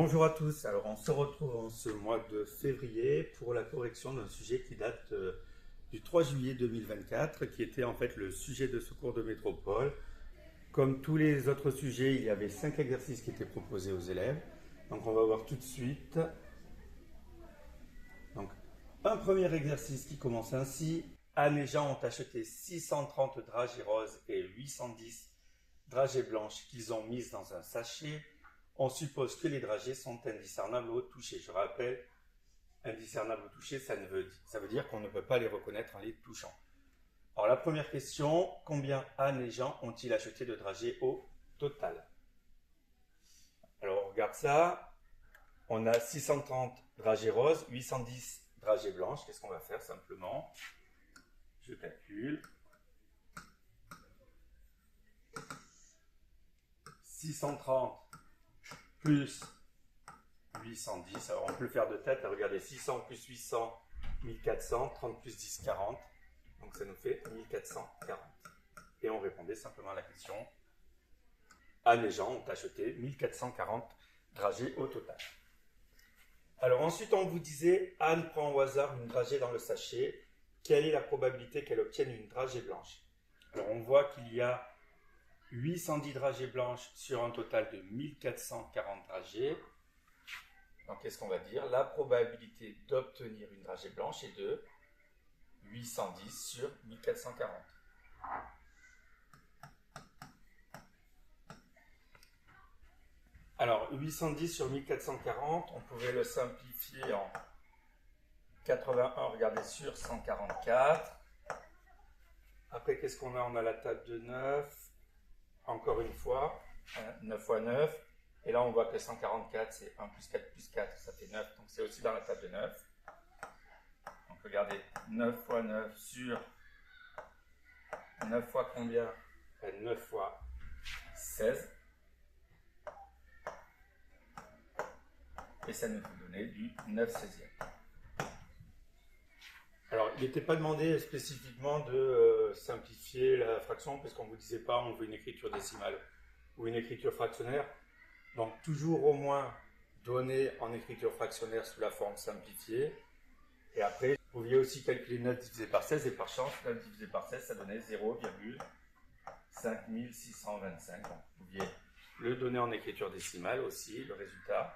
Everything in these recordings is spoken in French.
Bonjour à tous, alors on se retrouve en ce mois de février pour la correction d'un sujet qui date du 3 juillet 2024, qui était en fait le sujet de ce cours de métropole. Comme tous les autres sujets, il y avait 5 exercices qui étaient proposés aux élèves. Donc on va voir tout de suite. Donc un premier exercice qui commence ainsi. Anne et Jean ont acheté 630 dragées roses et 810 dragées blanches qu'ils ont mises dans un sachet. On suppose que les dragées sont indiscernables au toucher. Je rappelle, indiscernables au toucher, ça veut dire qu'on ne peut pas les reconnaître en les touchant. Alors la première question, combien Anne et Jean ont-ils acheté de dragées au total? Alors on regarde ça. On a 630 dragées roses, 810 dragées blanches. Qu'est-ce qu'on va faire simplement? Je calcule. 630 plus 810. Alors on peut le faire de tête. Regardez, 600 plus 800, 1400. 30 plus 10, 40. Donc ça nous fait 1440. Et on répondait simplement à la question. Anne et Jean ont acheté 1440 dragées au total. Alors ensuite on vous disait, Anne prend au hasard une dragée dans le sachet. Quelle est la probabilité qu'elle obtienne une dragée blanche? Alors on voit qu'il y a 810 dragées blanches sur un total de 1440 dragées. Donc qu'est-ce qu'on va dire? La probabilité d'obtenir une dragée blanche est de 810 sur 1440. Alors 810 sur 1440, on pouvait le simplifier en 81, regardez, sur 144. Après, qu'est-ce qu'on a? On a la table de 9. Encore une fois, 9 fois 9. Et là, on voit que 144, c'est 1 plus 4 plus 4, ça fait 9. Donc, c'est aussi dans la table de 9. Donc, regardez, 9 fois 9 sur 9 fois combien? 9 fois 16. Et ça nous fait donner du 9 16e. Alors, il n'était pas demandé spécifiquement de simplifier la fraction, parce qu'on ne vous disait pas on veut une écriture décimale ou une écriture fractionnaire. Donc, toujours au moins donner en écriture fractionnaire sous la forme simplifiée. Et après, vous pouviez aussi calculer 9 divisé par 16, et par chance, 9 divisé par 16, ça donnait 0,5625. Donc, vous pouviez le donner en écriture décimale aussi, le résultat.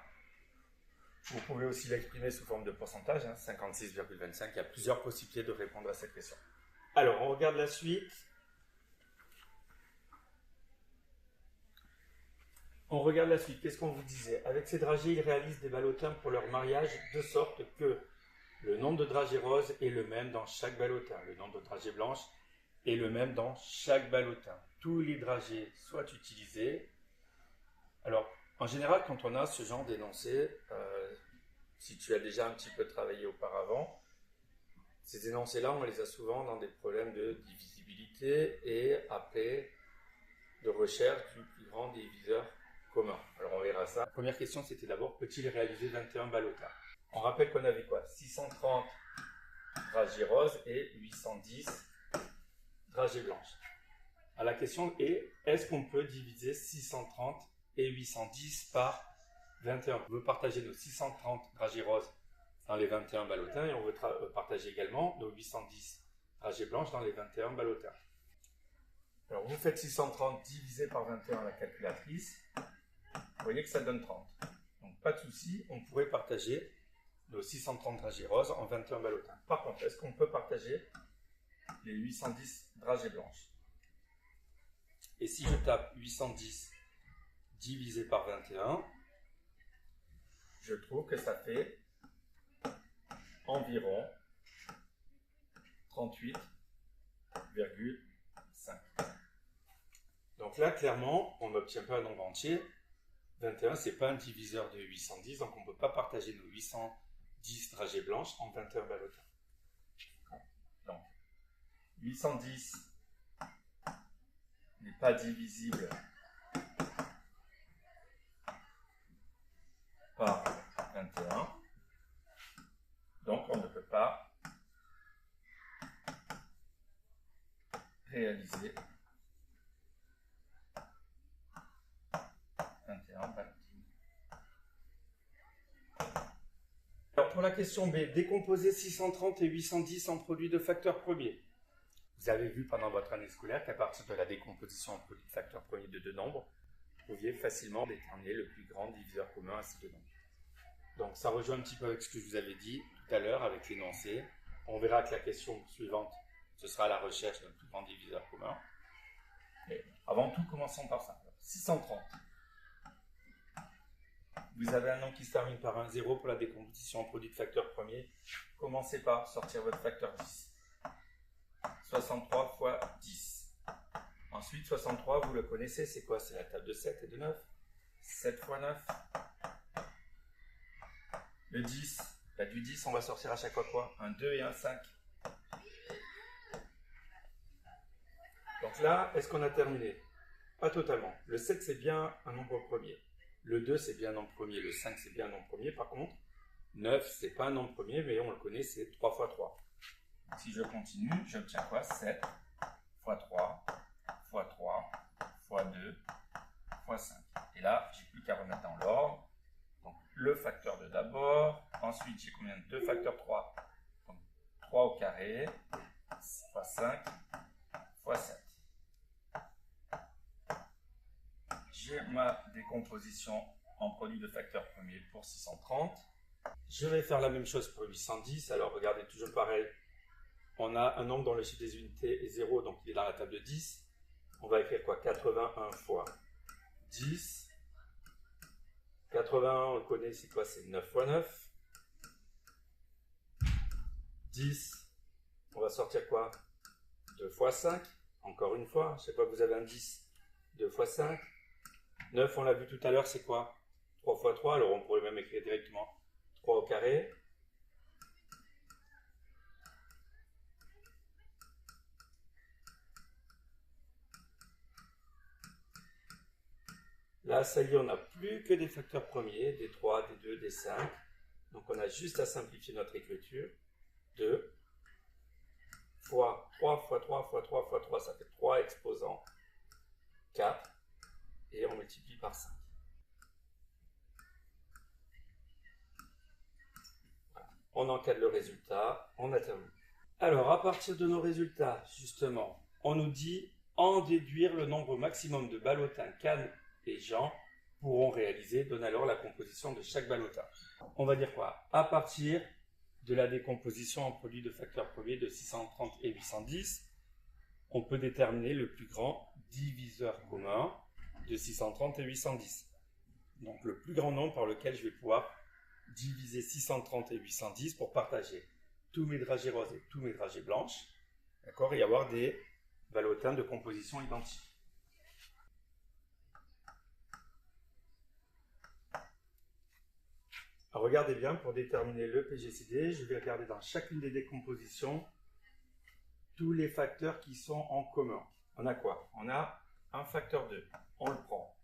Vous pouvez aussi l'exprimer sous forme de pourcentage, 56,25. Il y a plusieurs possibilités de répondre à cette question. Alors, on regarde la suite. On regarde la suite. Qu'est-ce qu'on vous disait? Avec ces dragées, ils réalisent des ballotins pour leur mariage de sorte que le nombre de dragées roses est le même dans chaque ballotin. Le nombre de dragées blanches est le même dans chaque ballotin. Tous les dragées soient utilisés. Alors, en général, quand on a ce genre d'énoncé, si tu as déjà un petit peu travaillé auparavant, ces énoncés-là, on les a souvent dans des problèmes de divisibilité et après de recherche du plus grand diviseur commun. Alors on verra ça. La première question, c'était d'abord, peut-il réaliser 21 ballotins? On rappelle qu'on avait quoi? 630 dragées roses et 810 dragées blanches. Alors la question est, est-ce qu'on peut diviser 630 et 810 par 21? On veut partager nos 630 dragées roses dans les 21 ballotins et on veut partager également nos 810 dragées blanches dans les 21 ballotins. Alors vous faites 630 divisé par 21 à la calculatrice, vous voyez que ça donne 30. Donc pas de souci, on pourrait partager nos 630 dragées roses en 21 ballotins. Par contre, est-ce qu'on peut partager les 810 dragées blanches? Et si je tape 810 divisé par 21, je trouve que ça fait environ 38,5. Donc là, clairement, on n'obtient pas un nombre entier. 21, ce n'est pas un diviseur de 810, donc on ne peut pas partager nos 810 dragées blanches en 21 ballotins. Donc, 810 n'est pas divisible par 21, donc on ne peut pas réaliser 21 ballotines. pour la question B, décomposer 630 et 810 en produits de facteurs premiers. Vous avez vu pendant votre année scolaire qu'à partir de la décomposition en produits de facteurs premiers de deux nombres, vous pouviez facilement déterminer le plus grand diviseur commun à ces deux nombres. Donc ça rejoint un petit peu avec ce que je vous avais dit tout à l'heure avec l'énoncé. On verra que la question suivante, ce sera la recherche d'un plus grand diviseur commun. Mais avant tout, commençons par ça. 630. Vous avez un nombre qui se termine par un 0 pour la décomposition en produit de facteurs premiers. Commencez par sortir votre facteur 10. 63 fois 10. Ensuite, 63, vous le connaissez, c'est quoi? C'est la table de 7 et de 9. 7 fois 9. Le 10, du 10, on va sortir à chaque fois quoi? Un 2 et un 5. Donc là, est-ce qu'on a terminé? Pas totalement. Le 7, c'est bien un nombre premier. Le 2, c'est bien un nombre premier. Le 5, c'est bien un nombre premier. Par contre, 9, c'est pas un nombre premier, mais on le connaît, c'est 3 fois 3. Si je continue, j'obtiens quoi? 7 fois 3 fois 3 fois 2 fois 5. Et là, j'ai plus qu'à remettre dans l'ordre. Donc, le facteur de d'abord. Ensuite, j'ai combien? 2 facteurs 3. Donc, 3 au carré fois 5 fois 7. J'ai ma décomposition en produit de facteurs premiers pour 630. Je vais faire la même chose pour 810. Alors, regardez, toujours pareil. On a un nombre dont le chiffre des unités est 0, donc il est dans la table de 10. On va écrire quoi? 81 fois 10. 81, on le connaît, c'est quoi? C'est 9 fois 9. 10, on va sortir quoi? 2 fois 5. Encore une fois, je sais pas, vous avez un 10. 2 fois 5. 9, on l'a vu tout à l'heure, c'est quoi? 3 fois 3, alors on pourrait même écrire directement 3 au carré. Là, ça y est, on n'a plus que des facteurs premiers, des 3, des 2, des 5. Donc, on a juste à simplifier notre écriture. 2 fois 3 fois 3 fois 3 fois 3, ça fait 3 exposants 4. Et on multiplie par 5. Voilà. On encadre le résultat, on a terminé. Alors, à partir de nos résultats, justement, on nous dit en déduire le nombre maximum de ballotins, cannes et gens pourront réaliser, donne alors la composition de chaque ballotin. On va dire quoi? À partir de la décomposition en produits de facteurs premiers de 630 et 810, on peut déterminer le plus grand diviseur commun de 630 et 810. Donc le plus grand nombre par lequel je vais pouvoir diviser 630 et 810 pour partager tous mes dragées roses et tous mes dragées blanches, d'accord, et avoir des ballotins de composition identiques. Alors regardez bien, pour déterminer le PGCD, je vais regarder dans chacune des décompositions tous les facteurs qui sont en commun. On a quoi? On a un facteur 2, on le prend.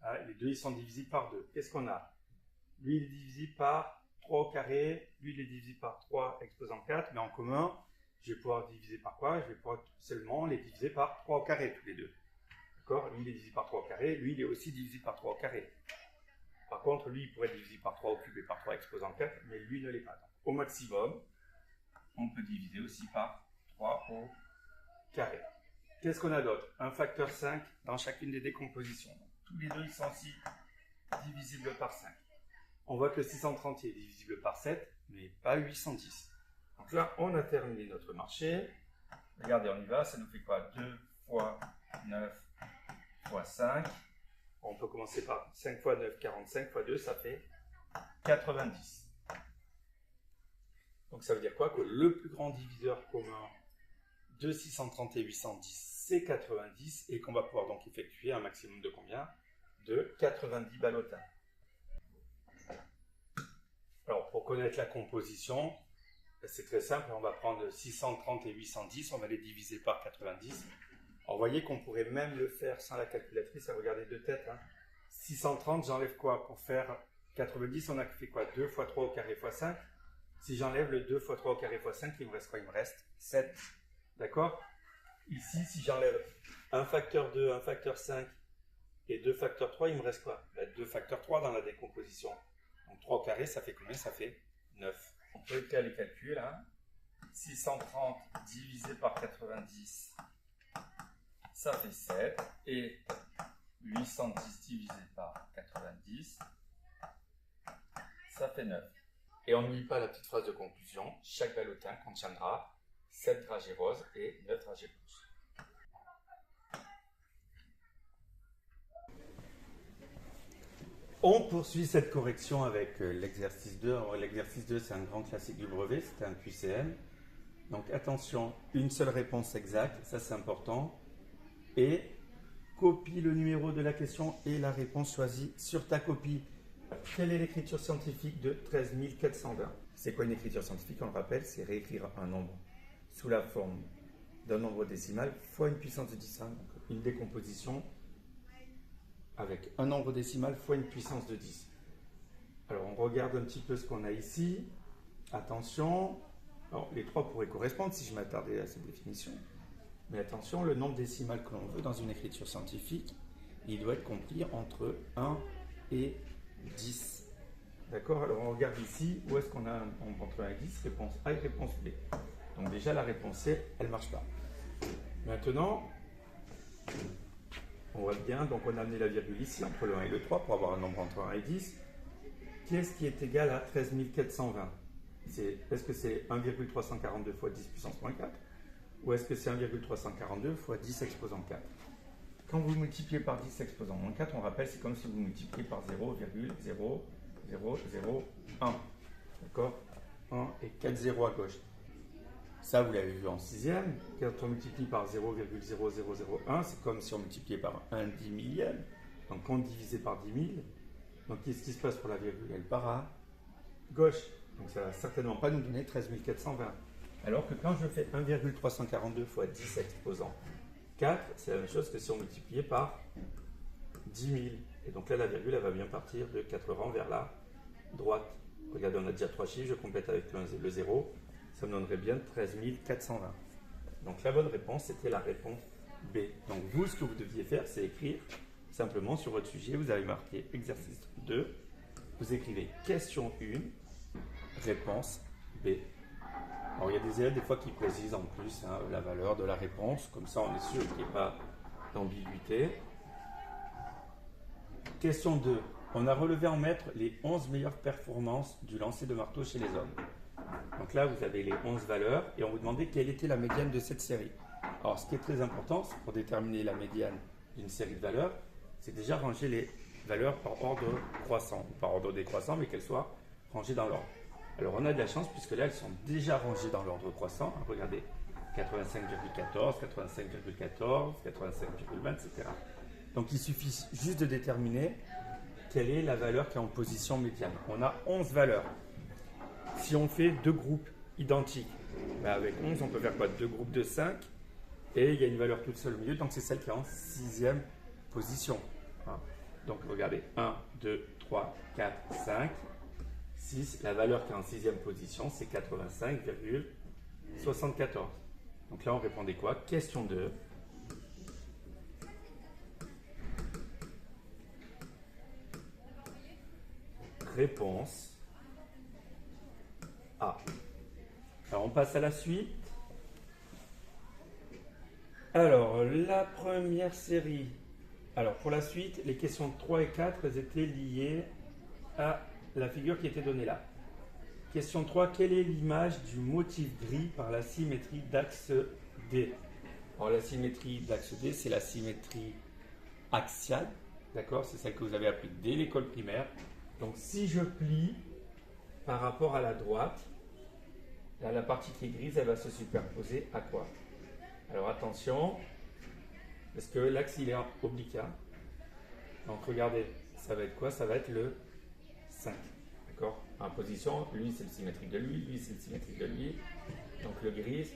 Ah, les deux, ils sont divisibles par 2. Qu'est-ce qu'on a? Lui, il est divisible par 3 au carré, lui, il est divisible par 3 exposant 4, mais en commun, je vais pouvoir diviser par quoi? Je vais pouvoir seulement les diviser par 3 au carré, tous les deux. D'accord? Lui, il est divisible par 3 au carré, lui, il est aussi divisible par 3 au carré. Par contre, lui, il pourrait être divisible par 3 au cube et par 3 exposant 4, mais lui ne l'est pas. Donc, au maximum, on peut diviser aussi par 3 au carré. Qu'est-ce qu'on a d'autre? Un facteur 5 dans chacune des décompositions. Donc, tous les deux, ils sont aussi divisibles par 5. On voit que le 630 est divisible par 7, mais pas 810. Donc là, on a terminé notre marché. Regardez, on y va. Ça nous fait quoi? 2 fois 9 fois 5. On peut commencer par 5 fois 9, 45 fois 2, ça fait 90. Donc ça veut dire quoi? Que le plus grand diviseur commun de 630 et 810, c'est 90, et qu'on va pouvoir donc effectuer un maximum de combien? De 90 ballotins. Alors pour connaître la composition, c'est très simple, on va prendre 630 et 810, on va les diviser par 90. Alors, vous voyez qu'on pourrait même le faire sans la calculatrice, à regarder de tête. 630, j'enlève quoi? Pour faire 90, on a fait quoi? 2 fois 3 au carré fois 5. Si j'enlève le 2 fois 3 au carré fois 5, il me reste quoi? Il me reste 7. D'accord? Ici, si j'enlève un facteur 2, un facteur 5 et 2 facteurs 3, il me reste quoi? 2 facteurs 3 dans la décomposition. Donc 3 au carré, ça fait combien? Ça fait 9. On peut faire les calculs. 630 divisé par 90, ça fait 7. Et 810 divisé par 90, ça fait 9. Et on n'oublie pas la petite phrase de conclusion. Chaque ballotin contiendra 7 dragées roses et 9 dragées blanches. On poursuit cette correction avec l'exercice 2. Alors, l'exercice 2, c'est un grand classique du brevet, c'est un QCM. Donc attention, une seule réponse exacte, ça c'est important. Et copie le numéro de la question et la réponse choisie sur ta copie. Quelle est l'écriture scientifique de 13 420? C'est quoi une écriture scientifique? On le rappelle, c'est réécrire un nombre sous la forme d'un nombre décimal fois une puissance de 10. Donc une décomposition avec un nombre décimal fois une puissance de 10. Alors on regarde un petit peu ce qu'on a ici. Attention, alors les 3 pourraient correspondre si je m'attardais à cette définition. Mais attention, le nombre décimal que l'on veut dans une écriture scientifique, il doit être compris entre 1 et 10. D'accord? Alors on regarde ici, où est-ce qu'on a un nombre entre 1 et 10? Réponse A et réponse B. Donc déjà la réponse C, elle ne marche pas. Maintenant, on voit bien, donc on a amené la virgule ici entre le 1 et le 3 pour avoir un nombre entre 1 et 10. Qu'est-ce qui est égal à 13 420? Est-ce que c'est 1,342 fois 10 puissance moins 4? Ou est-ce que c'est 1,342 fois 10 exposant 4? Quand vous multipliez par 10 exposant moins 4, on rappelle, c'est comme si vous multipliez par 0,0001. D'accord? 1 et 4 zéros à gauche. Ça, vous l'avez vu en 6e. Quand on multiplie par 0,0001, c'est comme si on multipliait par 1 dix millième. Donc, on divisé par 10 000. Donc, qu'est-ce qui se passe pour la virgule? Elle part à gauche. Donc, ça ne va certainement pas nous donner 13 420. Alors que quand je fais 1,342 fois 10 exposant 4, c'est la même chose que si on multipliait par 10 000. Et donc là, la virgule, elle va bien partir de 4 rangs vers la droite. Regardez, on a déjà 3 chiffres, je complète avec le 0. Ça me donnerait bien 13 420. Donc la bonne réponse, c'était la réponse B. Donc vous, ce que vous deviez faire, c'est écrire simplement sur votre sujet, vous avez marqué exercice 2, vous écrivez question 1, réponse B. Alors il y a des élèves des fois qui précisent en plus la valeur de la réponse, comme ça on est sûr qu'il n'y ait pas d'ambiguïté. Question 2. On a relevé en mètres les 11 meilleures performances du lancer de marteau chez les hommes. Donc là, vous avez les 11 valeurs et on vous demandait quelle était la médiane de cette série. Alors, ce qui est très important, c'est pour déterminer la médiane d'une série de valeurs, c'est déjà ranger les valeurs par ordre croissant, ou par ordre décroissant, mais qu'elles soient rangées dans l'ordre. Alors, on a de la chance puisque là, elles sont déjà rangées dans l'ordre croissant. Regardez, 85,14, 85,14, 85,20, etc. Donc, il suffit juste de déterminer quelle est la valeur qui est en position médiane. On a 11 valeurs. Si on fait 2 groupes identiques, avec 11, on peut faire quoi? 2 groupes de 5, et il y a une valeur toute seule au milieu, donc c'est celle qui est en 6e position. Donc regardez, 1, 2, 3, 4, 5, 6. La valeur qui est en 6e position, c'est 85,74. Donc là, on répondait quoi? Question 2. Réponse A. Alors, on passe à la suite. Alors, la première série. Alors, pour la suite, les questions 3 et 4 elles étaient liées à la figure qui était donnée là. Question 3. Quelle est l'image du motif gris par la symétrie d'axe D? Alors, la symétrie d'axe D, c'est la symétrie axiale. D'accord? C'est celle que vous avez appris dès l'école primaire. Donc, si je plie par rapport à la droite, là, la partie qui est grise, elle va se superposer à quoi? Alors attention, parce que l'axe il est oblique. Donc regardez, ça va être quoi? Ça va être le 5. D'accord? En position, lui c'est le symétrique de lui, lui c'est le symétrique de lui. Donc le gris est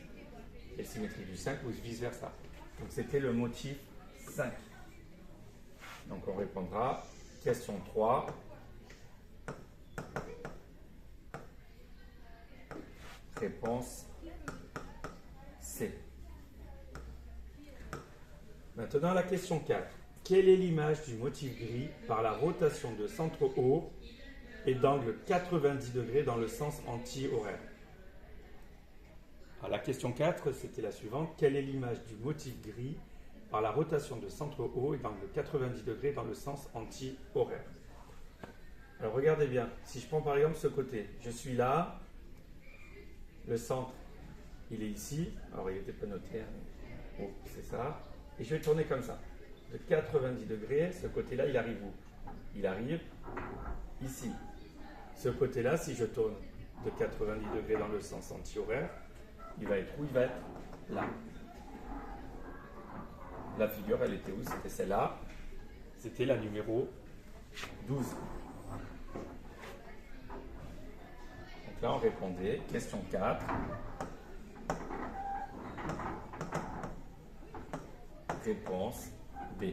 le symétrique du 5 ou vice versa. Donc c'était le motif 5. Donc on répondra question 3. Réponse C. Maintenant la question 4. Quelle est l'image du motif gris par la rotation de centre haut et d'angle 90 degrés dans le sens anti-horaire. Alors, la question 4, c'était la suivante. Quelle est l'image du motif gris par la rotation de centre haut et d'angle 90 degrés dans le sens anti-horaire? Alors regardez bien, si je prends par exemple ce côté, je suis là, le centre il est ici, alors il n'était pas noté, hein. Oh, c'est ça, et je vais tourner comme ça, de 90 degrés, ce côté-là il arrive où? Il arrive ici. Ce côté-là, si je tourne de 90 degrés dans le sens anti-horaire, il va être où? Il va être là. La figure, elle était où? C'était celle-là. C'était la numéro 12. Donc là, on répondait. Question 4. Réponse B.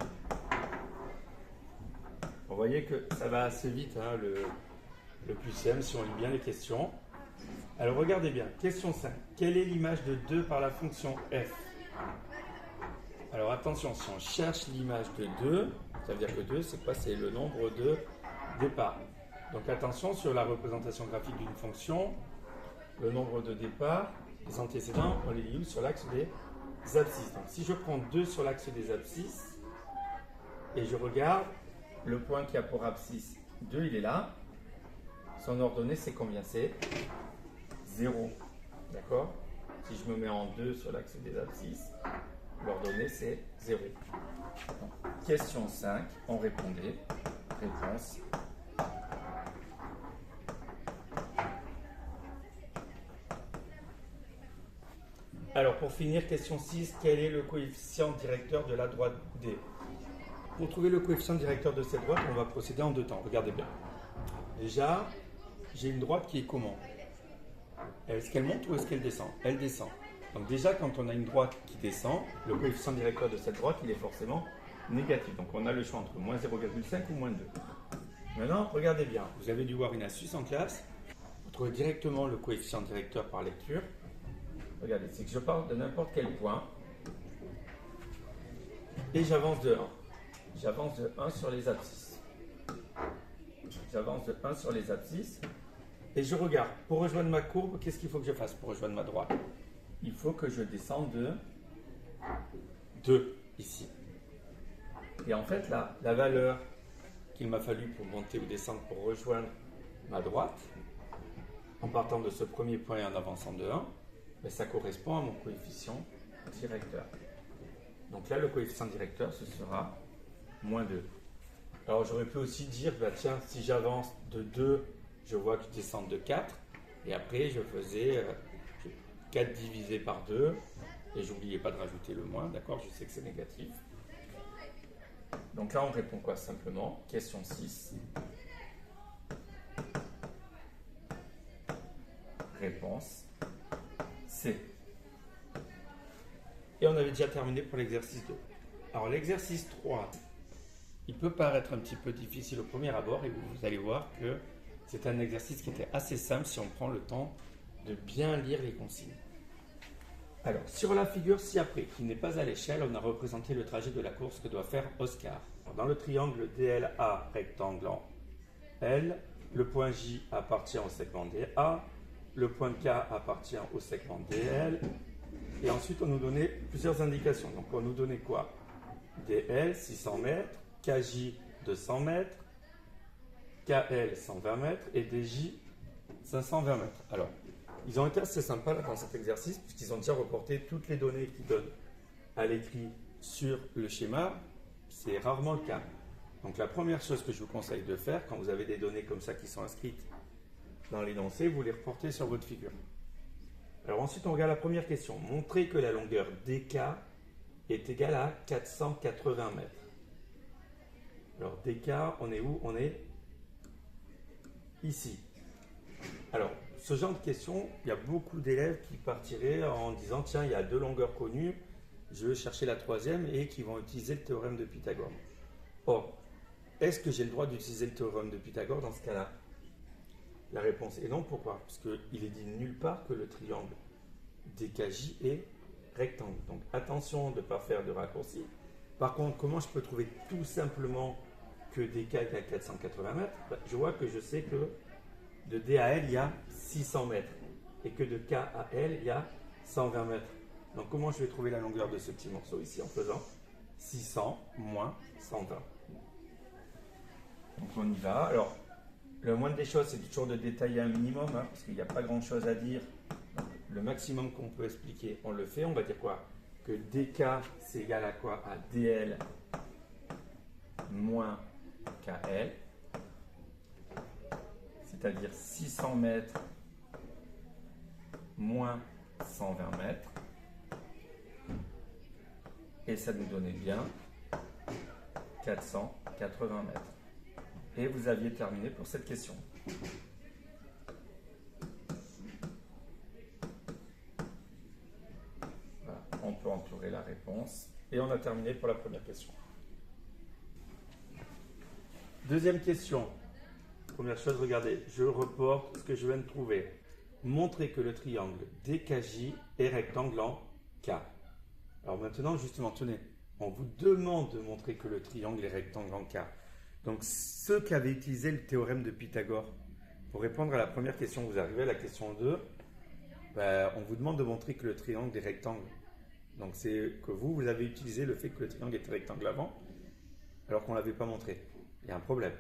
Vous voyez que ça va assez vite, hein, le QCM, si on lit bien les questions. Alors regardez bien. Question 5. Quelle est l'image de 2 par la fonction f? Alors attention, si on cherche l'image de 2, ça veut dire que 2, c'est quoi? C'est le nombre de départs. Donc attention, sur la représentation graphique d'une fonction, le nombre de départs, les antécédents, on les lit sur l'axe des abscisses. Donc si je prends 2 sur l'axe des abscisses, et je regarde, le point qui a pour abscisse 2, il est là. Son ordonnée, c'est combien? C'est 0. D'accord? Si je me mets en 2 sur l'axe des abscisses, l'ordonnée c'est 0. Donc, question 5, on répondait. Réponse. Alors pour finir, question 6, quel est le coefficient directeur de la droite D? Pour trouver le coefficient directeur de cette droite, on va procéder en 2 temps. Regardez bien. Déjà, j'ai une droite qui est comment? Est-ce qu'elle monte ou est-ce qu'elle descend? Elle descend. Donc déjà, quand on a une droite qui descend, le coefficient directeur de cette droite, il est forcément négatif. Donc on a le choix entre moins 0,5 ou moins 2. Maintenant, regardez bien. Vous avez dû voir une astuce en classe. Vous trouvez directement le coefficient directeur par lecture. Regardez, c'est que je pars de n'importe quel point et j'avance de 1. J'avance de 1 sur les abscisses. J'avance de 1 sur les abscisses et je regarde. Pour rejoindre ma courbe, qu'est-ce qu'il faut que je fasse pour rejoindre ma droite? Il faut que je descende de 2 ici. Et en fait, là, la valeur qu'il m'a fallu pour monter ou descendre pour rejoindre ma droite, en partant de ce premier point et en avançant de 1, ben, ça correspond à mon coefficient directeur. Donc là, le coefficient directeur, ce sera moins 2. Alors j'aurais pu aussi dire, bah, tiens, si j'avance de 2, je vois que je descends de 4. Et après, je faisais 4 divisé par 2. Et j'oubliais pas de rajouter le moins, d'accord? Je sais que c'est négatif. Donc là, on répond quoi simplement? Question 6. Réponse C. Et on avait déjà terminé pour l'exercice 2. Alors l'exercice 3, il peut paraître un petit peu difficile au premier abord et vous allez voir que c'est un exercice qui était assez simple si on prend le temps de bien lire les consignes. Alors, sur la figure ci-après, qui n'est pas à l'échelle, on a représenté le trajet de la course que doit faire Oscar. Dans le triangle DLA rectangle en L, le point J appartient au segment DA, le point K appartient au segment DL, et ensuite on nous donnait plusieurs indications. Donc on nous donnait quoi? DL 600 mètres, KJ 200 mètres, KL 120 mètres et DJ 520 mètres. Alors, ils ont été assez sympas là, dans cet exercice puisqu'ils ont déjà reporté toutes les données qu'ils donnent à l'écrit sur le schéma. C'est rarement le cas. Donc la première chose que je vous conseille de faire quand vous avez des données comme ça qui sont inscrites dans l'énoncé, vous les reportez sur votre figure. Alors ensuite, on regarde la première question. Montrez que la longueur DK est égale à 480 mètres. Alors DK, on est où? On est ici. Alors, ce genre de question, il y a beaucoup d'élèves qui partiraient en disant tiens, il y a 2 longueurs connues, je vais chercher la troisième et qui vont utiliser le théorème de Pythagore. Or, est-ce que j'ai le droit d'utiliser le théorème de Pythagore dans ce cas-là? La réponse est non. Pourquoi? Parce qu'il est dit nulle part que le triangle DKJ est rectangle. Donc attention de ne pas faire de raccourci. Par contre, comment je peux trouver tout simplement que DK est à 480 mètres? Je vois que je sais que de D à L, il y a 600 mètres. Et que de K à L, il y a 120 mètres. Donc comment je vais trouver la longueur de ce petit morceau ici en faisant 600 moins 120. Donc on y va. Alors, le moindre des choses, c'est toujours de détailler un minimum, hein, parce qu'il n'y a pas grand-chose à dire. Donc, le maximum qu'on peut expliquer, on le fait. On va dire quoi? Que dk, c'est égal à quoi? À dl moins kl. C'est-à-dire 600 mètres moins 120 mètres. Et ça nous donnait bien 480 mètres. Et vous aviez terminé pour cette question. Voilà, on peut entourer la réponse. Et on a terminé pour la première question. Deuxième question. Première chose, regardez, je reporte ce que je viens de trouver. Montrer que le triangle DKJ est rectangle en K. Alors maintenant, justement, tenez, on vous demande de montrer que le triangle est rectangle en K. Donc, ceux qui avaient utilisé le théorème de Pythagore, pour répondre à la première question, vous arrivez à la question 2, on vous demande de montrer que le triangle est rectangle. Donc, c'est que vous avez utilisé le fait que le triangle était rectangle avant, alors qu'on ne l'avait pas montré. Il y a un problème.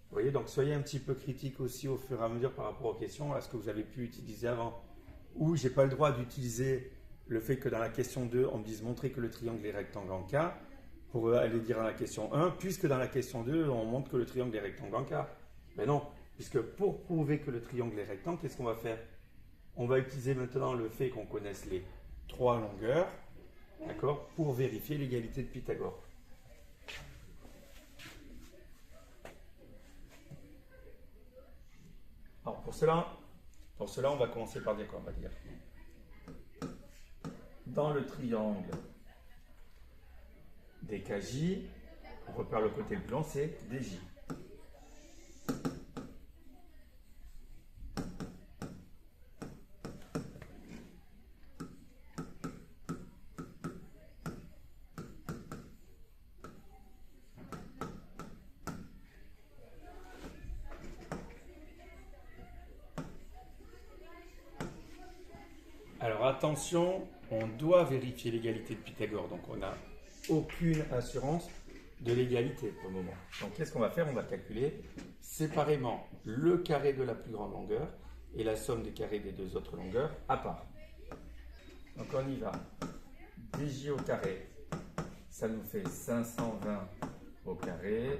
Vous voyez, donc soyez un petit peu critique aussi au fur et à mesure par rapport aux questions, à ce que vous avez pu utiliser avant. Ou j'ai pas le droit d'utiliser le fait que dans la question 2, on me dise montrer que le triangle est rectangle en K, pour aller dire dans la question 1, puisque dans la question 2, on montre que le triangle est rectangle en K. Mais non, puisque pour prouver que le triangle est rectangle, qu'est-ce qu'on va faire? On va utiliser maintenant le fait qu'on connaisse les trois longueurs, d'accord, pour vérifier l'égalité de Pythagore. Alors pour cela, on va commencer par dire quoi? On va dire dans le triangle DKJ, on repère le côté le plus long, c'est DJ. Alors attention, on doit vérifier l'égalité de Pythagore, donc on n'a aucune assurance de l'égalité pour le moment. Donc qu'est-ce qu'on va faire? On va calculer séparément le carré de la plus grande longueur et la somme des carrés des deux autres longueurs à part. Donc on y va. DJ au carré, ça nous fait 520 au carré,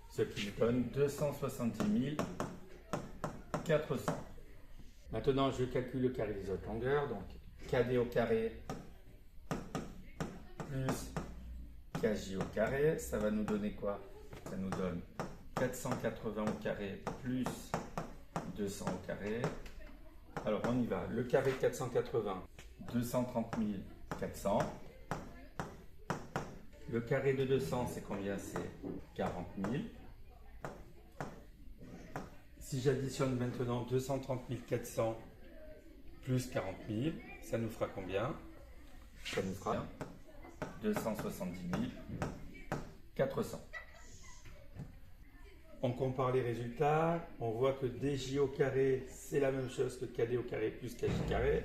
ce qui nous donne 270 400. Maintenant, je calcule le carré des autres longueurs, donc KD au carré plus KJ au carré, ça va nous donner quoi? Ça nous donne 480 au carré plus 200 au carré. Alors, on y va. Le carré de 480, 230 400. Le carré de 200, c'est combien? C'est 40 000. Si j'additionne maintenant 230 400 plus 40 000, ça nous fera combien? Ça nous fera 270 400. On compare les résultats, on voit que DJ au carré, c'est la même chose que KD au carré plus KJ carré.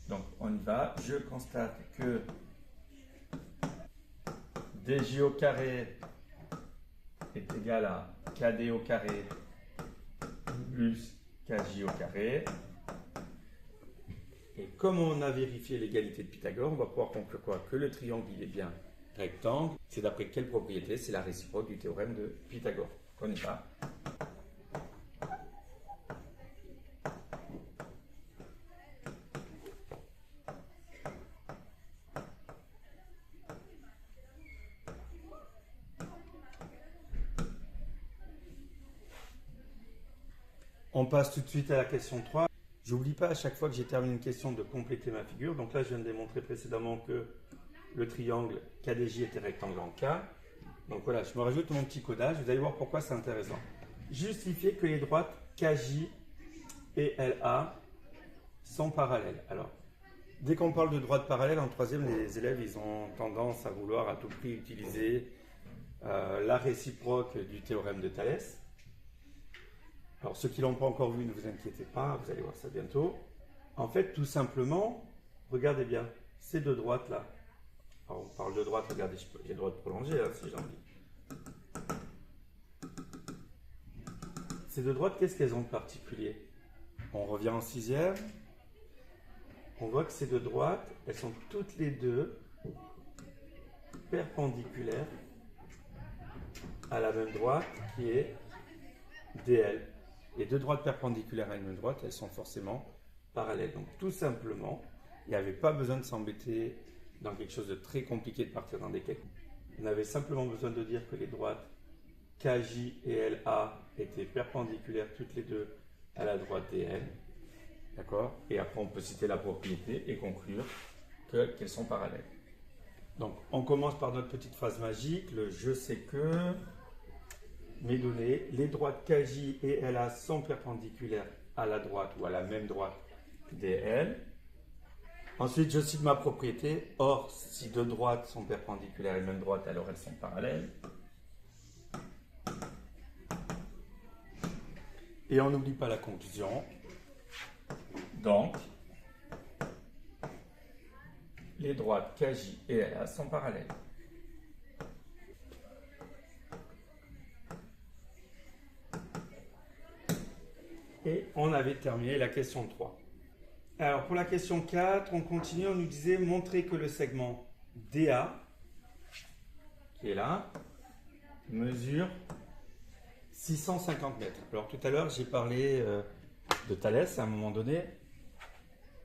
Donc on y va, je constate que DJ au carré est égal à KD au carré plus KJ au carré. Et comme on a vérifié l'égalité de Pythagore, on va pouvoir conclure quoi? Que le triangle il est bien rectangle. C'est d'après quelle propriété? C'est la réciproque du théorème de Pythagore. On y va. On passe tout de suite à la question 3. J'oublie pas à chaque fois que j'ai terminé une question de compléter ma figure. Donc là, je viens de démontrer précédemment que le triangle KDJ était rectangle en K. Donc voilà, je me rajoute mon petit codage. Vous allez voir pourquoi c'est intéressant. Justifier que les droites KJ et LA sont parallèles. Alors, dès qu'on parle de droites parallèles, en troisième, les élèves, ils ont tendance à vouloir à tout prix utiliser la réciproque du théorème de Thalès. Alors ceux qui ne l'ont pas encore vu, ne vous inquiétez pas, vous allez voir ça bientôt. En fait, tout simplement, regardez bien, ces deux droites là. Alors, on parle de droite, regardez, j'ai le droit de prolonger hein, si j'ai envie. Ces deux droites, qu'est-ce qu'elles ont de particulier? On revient en sixième. On voit que ces deux droites, elles sont toutes les deux perpendiculaires à la même droite qui est DL. Les deux droites perpendiculaires à une même droite, elles sont forcément parallèles. Donc tout simplement, il n'y avait pas besoin de s'embêter dans quelque chose de très compliqué de partir dans des calculs. On avait simplement besoin de dire que les droites KJ et LA étaient perpendiculaires toutes les deux à la droite DL. D'accord? Et après, on peut citer la propriété et conclure qu'elles sont parallèles. Donc, on commence par notre petite phrase magique, le je sais que mes données, les droites KJ et LA sont perpendiculaires à la droite ou à la même droite DL. Ensuite, je cite ma propriété. Or, si deux droites sont perpendiculaires à une même droite, alors elles sont parallèles. Et on n'oublie pas la conclusion. Donc, les droites KJ et LA sont parallèles. Et on avait terminé la question 3. Alors pour la question 4, on continue, on nous disait montrer que le segment DA, qui est là, mesure 650 mètres. Alors tout à l'heure, j'ai parlé de Thalès à un moment donné.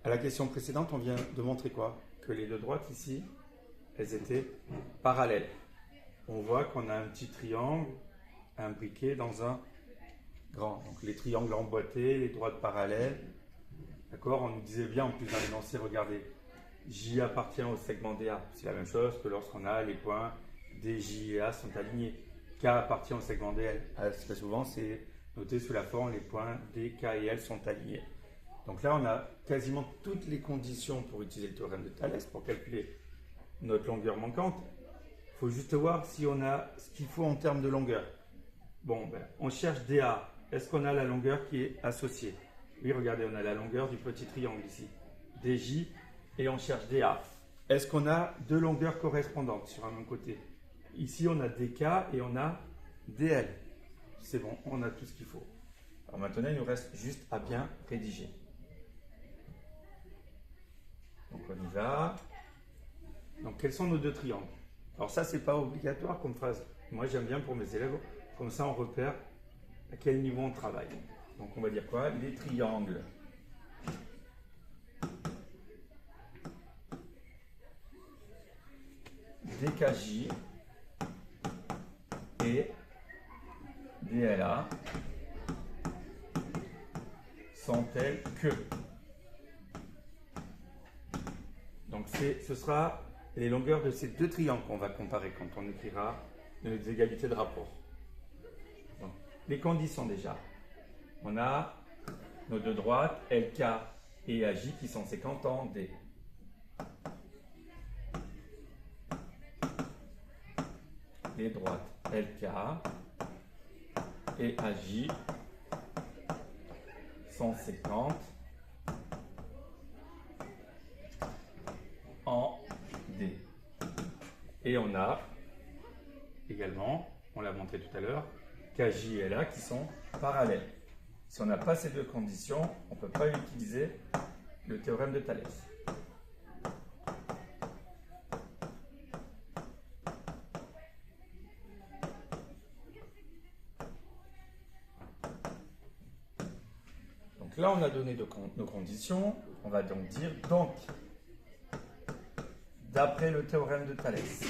À la question précédente, on vient de montrer quoi? Que les deux droites ici, elles étaient parallèles. On voit qu'on a un petit triangle imbriqué dans un grand. Donc les triangles emboîtés, les droites parallèles. D'accord? On nous disait bien en plus dans l'énoncé, regardez, J appartient au segment DA. C'est la même chose que lorsqu'on a les points DJ et A sont alignés. K appartient au segment DL. Très souvent, c'est noté sous la forme les points D, K et L sont alignés. Donc là, on a quasiment toutes les conditions pour utiliser le théorème de Thalès pour calculer notre longueur manquante. Il faut juste voir si on a ce qu'il faut en termes de longueur. Bon, on cherche DA. Est-ce qu'on a la longueur qui est associée? Oui, regardez, on a la longueur du petit triangle ici, DJ, et on cherche DA. Est-ce qu'on a deux longueurs correspondantes sur un même côté? Ici, on a DK et on a DL. C'est bon, on a tout ce qu'il faut. Alors maintenant, il nous reste juste à bien rédiger. Donc on y va. Donc quels sont nos deux triangles? Alors ça, c'est pas obligatoire comme phrase. Moi, j'aime bien pour mes élèves, comme ça on repère à quel niveau on travaille. Donc on va dire quoi? Les triangles DKJ et DLA sont telles que. Donc ce sera les longueurs de ces deux triangles qu'on va comparer quand on écrira les égalités de rapport. Donc, les conditions déjà. On a nos deux droites, LK et AJ, qui sont séquentes en D. Les droites LK et AJ sont séquentes en D. Et on a également, on l'a montré tout à l'heure, KJ et LA qui sont parallèles. Si on n'a pas ces deux conditions, on ne peut pas utiliser le théorème de Thalès. Donc là, on a donné nos conditions. On va donc dire, d'après le théorème de Thalès,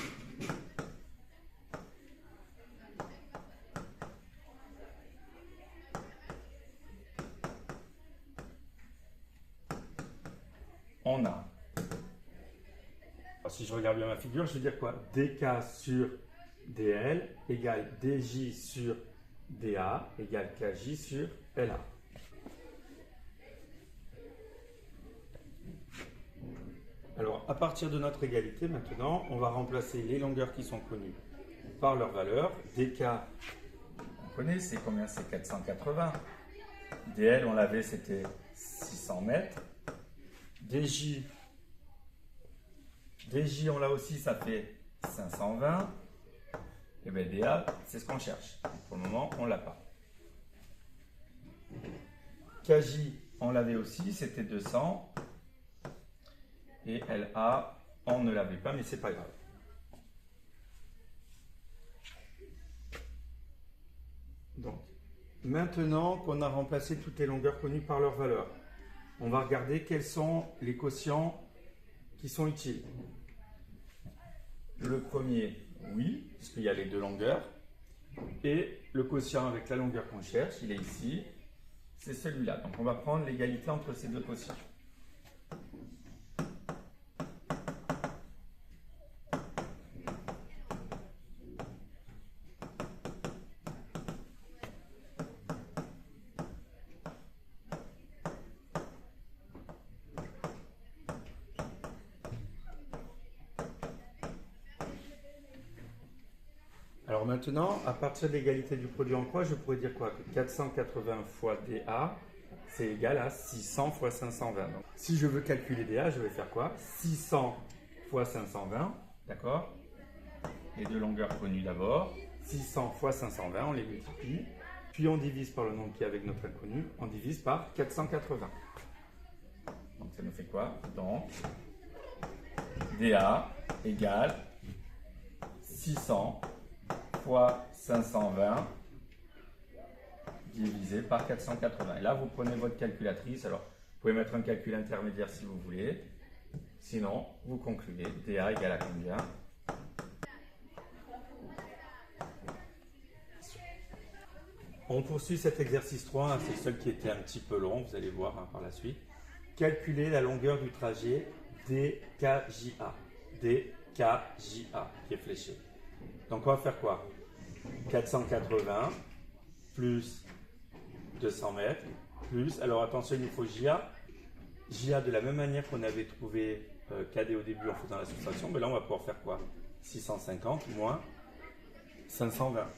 on a, si je regarde bien ma figure, je vais dire quoi? DK sur DL égale DJ sur DA égale KJ sur LA. Alors, à partir de notre égalité, maintenant, on va remplacer les longueurs qui sont connues par leur valeur. DK, on connaît, c'est combien? C'est 480. DL, on l'avait, c'était 600 mètres. DJ, on l'a aussi, ça fait 520. Et bien DA, c'est ce qu'on cherche. Pour le moment, on ne l'a pas. KJ, on l'avait aussi, c'était 200. Et LA, on ne l'avait pas, mais c'est pas grave. Donc, maintenant qu'on a remplacé toutes les longueurs connues par leur valeur, on va regarder quels sont les quotients qui sont utiles. Le premier, oui, puisqu'il y a les deux longueurs. Et le quotient avec la longueur qu'on cherche, il est ici, c'est celui-là. Donc on va prendre l'égalité entre ces deux quotients. Alors maintenant, à partir de l'égalité du produit en croix, je pourrais dire quoi? Que 480 fois DA, c'est égal à 600 fois 520. Donc, si je veux calculer DA, je vais faire quoi? 600 fois 520, d'accord? Les deux longueurs connues d'abord. 600 fois 520, on les multiplie. Puis on divise par le nombre qui est avec notre inconnu, on divise par 480. Donc ça nous fait quoi? Donc, DA égale 600 fois 520 divisé par 480. Et là, vous prenez votre calculatrice. Alors, vous pouvez mettre un calcul intermédiaire si vous voulez. Sinon, vous concluez. DA égale à combien? On poursuit cet exercice 3. Hein, c'est celui qui était un petit peu long. Vous allez voir hein, par la suite. Calculer la longueur du trajet DKJA. DKJA qui est fléché. Donc, on va faire quoi? 480 plus 200 mètres plus, alors attention, il nous faut JA. JA de la même manière qu'on avait trouvé KD au début en faisant la soustraction, mais là on va pouvoir faire quoi? 650 moins 520.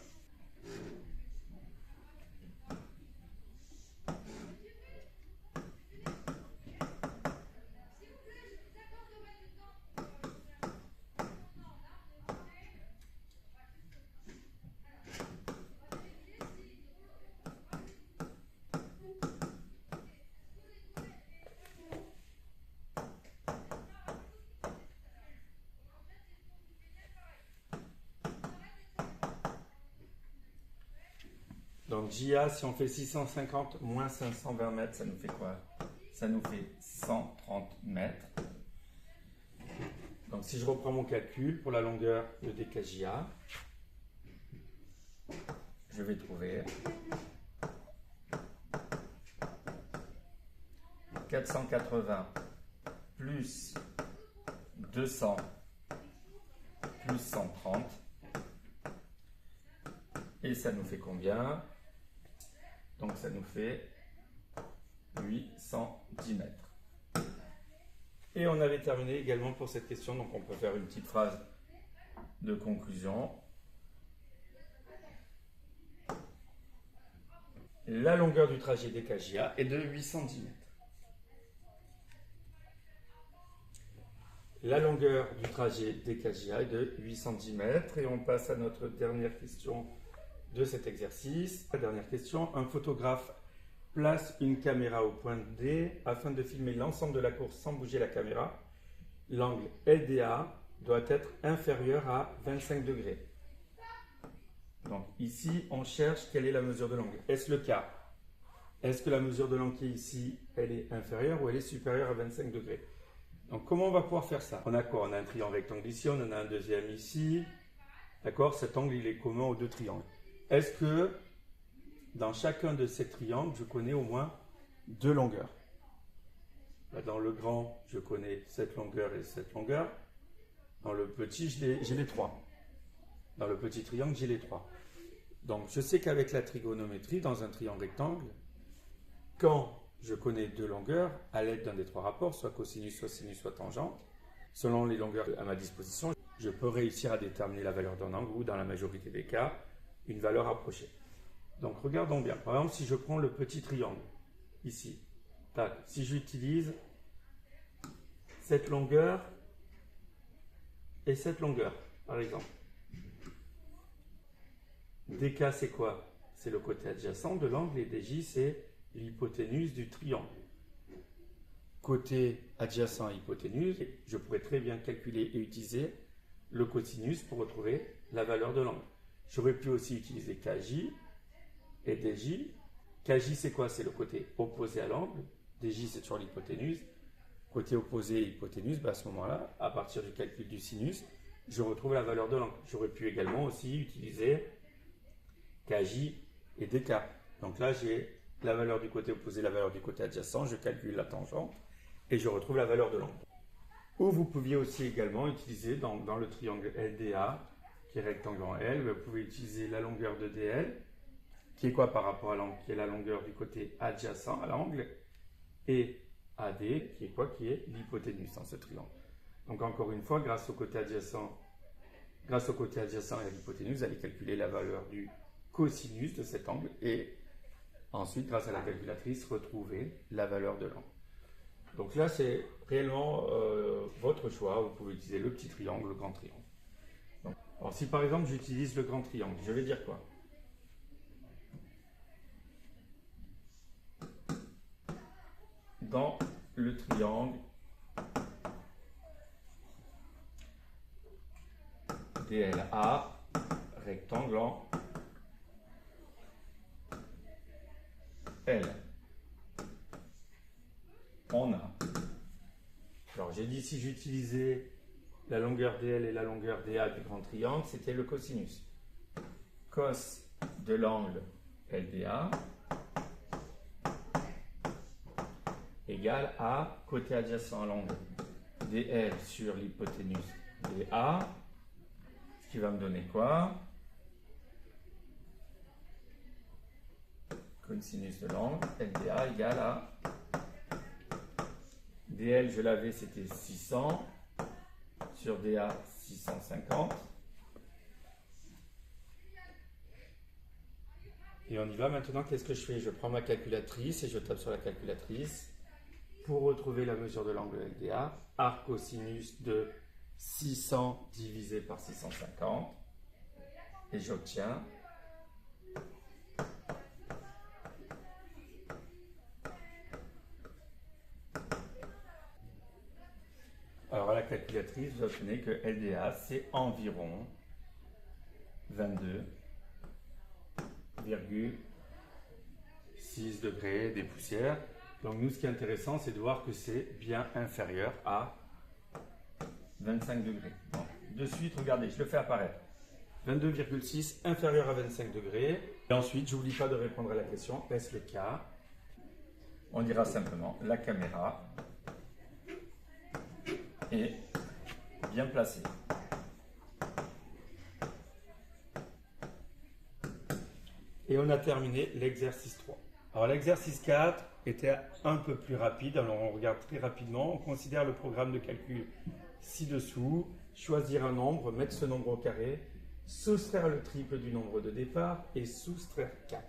Donc JA, si on fait 650 moins 520 mètres, ça nous fait quoi? Ça nous fait 130 mètres. Donc si je reprends mon calcul pour la longueur de DKJA, je vais trouver 480 plus 200 plus 130. Et ça nous fait combien? Donc ça nous fait 810 mètres. Et on avait terminé également pour cette question, donc on peut faire une petite phrase de conclusion. La longueur du trajet DKJA est de 810 mètres. La longueur du trajet DKJA est de 810 mètres. Et on passe à notre dernière question de cet exercice. La dernière question, un photographe place une caméra au point D afin de filmer l'ensemble de la course sans bouger la caméra. L'angle LDA doit être inférieur à 25 degrés. Donc ici, on cherche quelle est la mesure de l'angle. Est-ce le cas? Est-ce que la mesure de l'angle qui est ici, elle est inférieure ou elle est supérieure à 25 degrés? Donc comment on va pouvoir faire ça? On a quoi? On a un triangle rectangle ici, on en a un deuxième ici. D'accord? Cet angle, il est commun aux deux triangles. Est-ce que dans chacun de ces triangles, je connais au moins deux longueurs? Dans le grand, je connais cette longueur et cette longueur. Dans le petit, j'ai les trois. Dans le petit triangle, j'ai les trois. Donc, je sais qu'avec la trigonométrie, dans un triangle rectangle, quand je connais deux longueurs, à l'aide d'un des trois rapports, soit cosinus, soit sinus, soit tangente, selon les longueurs à ma disposition, je peux réussir à déterminer la valeur d'un angle ou, dans la majorité des cas, une valeur approchée. Donc regardons bien. Par exemple, si je prends le petit triangle, ici, tac, si j'utilise cette longueur et cette longueur, par exemple. DK, c'est quoi? C'est le côté adjacent de l'angle et DJ, c'est l'hypoténuse du triangle. Côté adjacent à hypoténuse, je pourrais très bien calculer et utiliser le cosinus pour retrouver la valeur de l'angle. J'aurais pu aussi utiliser KJ et DJ. KJ, c'est quoi? C'est le côté opposé à l'angle. DJ, c'est toujours l'hypoténuse. Côté opposé hypoténuse, à ce moment-là, à partir du calcul du sinus, je retrouve la valeur de l'angle. J'aurais pu également aussi utiliser KJ et DK. Donc là, j'ai la valeur du côté opposé, la valeur du côté adjacent, je calcule la tangente et je retrouve la valeur de l'angle. Ou vous pouviez aussi également utiliser dans le triangle LDA, qui est rectangle en L, vous pouvez utiliser la longueur de DL, qui est quoi par rapport à l'angle? Qui est la longueur du côté adjacent à l'angle, et AD, qui est quoi? Qui est l'hypoténuse dans ce triangle. Donc encore une fois, grâce au côté adjacent et à l'hypoténuse, vous allez calculer la valeur du cosinus de cet angle et ensuite, grâce à la calculatrice, retrouver la valeur de l'angle. Donc là, c'est réellement votre choix. Vous pouvez utiliser le petit triangle, le grand triangle. Donc, alors si par exemple j'utilise le grand triangle, je vais dire quoi? Dans le triangle DLA, rectangle en L. On a. Alors j'ai dit si j'utilisais la longueur DL et la longueur DA du grand triangle, c'était le cosinus. Cos de l'angle LDA égale à côté adjacent à l'angle DL sur l'hypoténuse DA, ce qui va me donner quoi? Cosinus de l'angle LDA égale à DL, je l'avais, c'était 600 sur DA 650. Et on y va maintenant. Qu'est-ce que je fais? Je prends ma calculatrice et je tape sur la calculatrice pour retrouver la mesure de l'angle LDA. Arc cosinus de 600 divisé par 650 et j'obtiens alors à la calculatrice, vous obtenez que LDA c'est environ 22,6 degrés des poussières. Donc nous, ce qui est intéressant, c'est de voir que c'est bien inférieur à 25 degrés. Bon, de suite, regardez, je le fais apparaître. 22,6 inférieur à 25 degrés. Et ensuite, j'oublie pas de répondre à la question, est-ce le cas? On dira simplement, la caméra est bien placée. Et on a terminé l'exercice 3. Alors l'exercice 4 était un peu plus rapide. Alors on regarde très rapidement. On considère le programme de calcul ci-dessous. Choisir un nombre, mettre ce nombre au carré, soustraire le triple du nombre de départ et soustraire 4.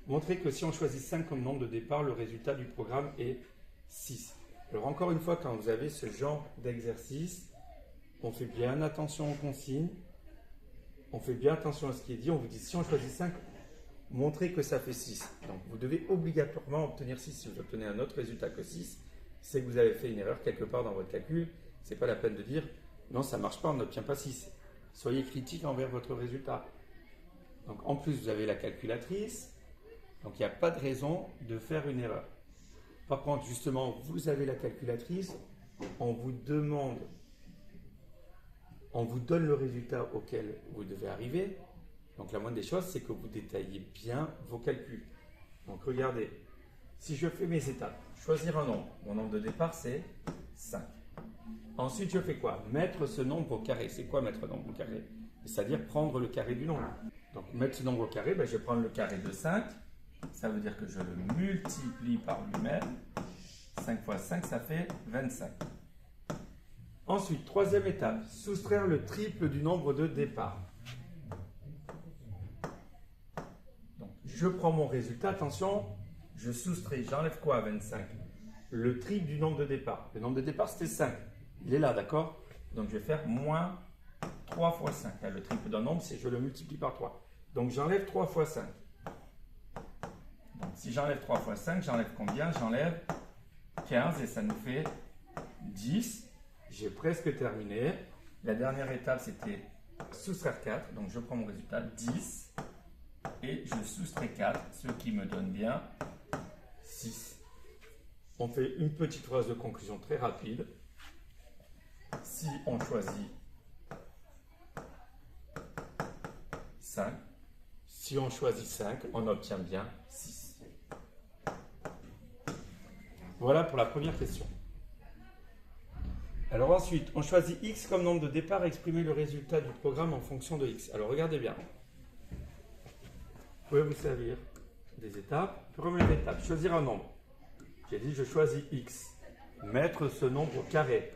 Montrer que si on choisit 5 comme nombre de départ, le résultat du programme est 6. Alors encore une fois, quand vous avez ce genre d'exercice, on fait bien attention aux consignes, on fait bien attention à ce qui est dit. On vous dit si on choisit 5, montrez que ça fait 6. Donc vous devez obligatoirement obtenir 6. Si vous obtenez un autre résultat que 6, c'est que vous avez fait une erreur quelque part dans votre calcul. Ce n'est pas la peine de dire non, ça ne marche pas, on n'obtient pas 6. Soyez critique envers votre résultat. Donc en plus, vous avez la calculatrice, donc il n'y a pas de raison de faire une erreur. Par contre, justement, vous avez la calculatrice, on vous donne le résultat auquel vous devez arriver. Donc la moindre des choses, c'est que vous détaillez bien vos calculs. Donc regardez, si je fais mes étapes, choisir un nombre. Mon nombre de départ, c'est 5. Ensuite, je fais quoi? Mettre ce nombre au carré. C'est quoi mettre un nombre au carré? C'est-à-dire prendre le carré du nombre. Donc mettre ce nombre au carré, je vais prendre le carré de 5. Ça veut dire que je le multiplie par lui-même. 5 fois 5, ça fait 25. Ensuite, troisième étape, soustraire le triple du nombre de départ. Donc, je prends mon résultat, attention, je soustrais, j'enlève quoi à 25? Le triple du nombre de départ. Le nombre de départ, c'était 5. Il est là, d'accord? Donc, je vais faire moins 3 fois 5. Là, le triple d'un nombre, c'est je le multiplie par 3. Donc, j'enlève 3 fois 5. Donc, si j'enlève 3 fois 5, j'enlève combien? J'enlève 15 et ça nous fait 10. J'ai presque terminé. La dernière étape, c'était soustraire 4. Donc, je prends mon résultat, 10. Et je soustrais 4, ce qui me donne bien 6. On fait une petite phrase de conclusion très rapide. Si on choisit 5, si on choisit 5, on obtient bien 6. Voilà pour la première question. Alors ensuite, on choisit x comme nombre de départ, exprimer le résultat du programme en fonction de x. Alors regardez bien. Vous pouvez vous servir des étapes. Première étape, choisir un nombre. J'ai dit je choisis x. Mettre ce nombre au carré.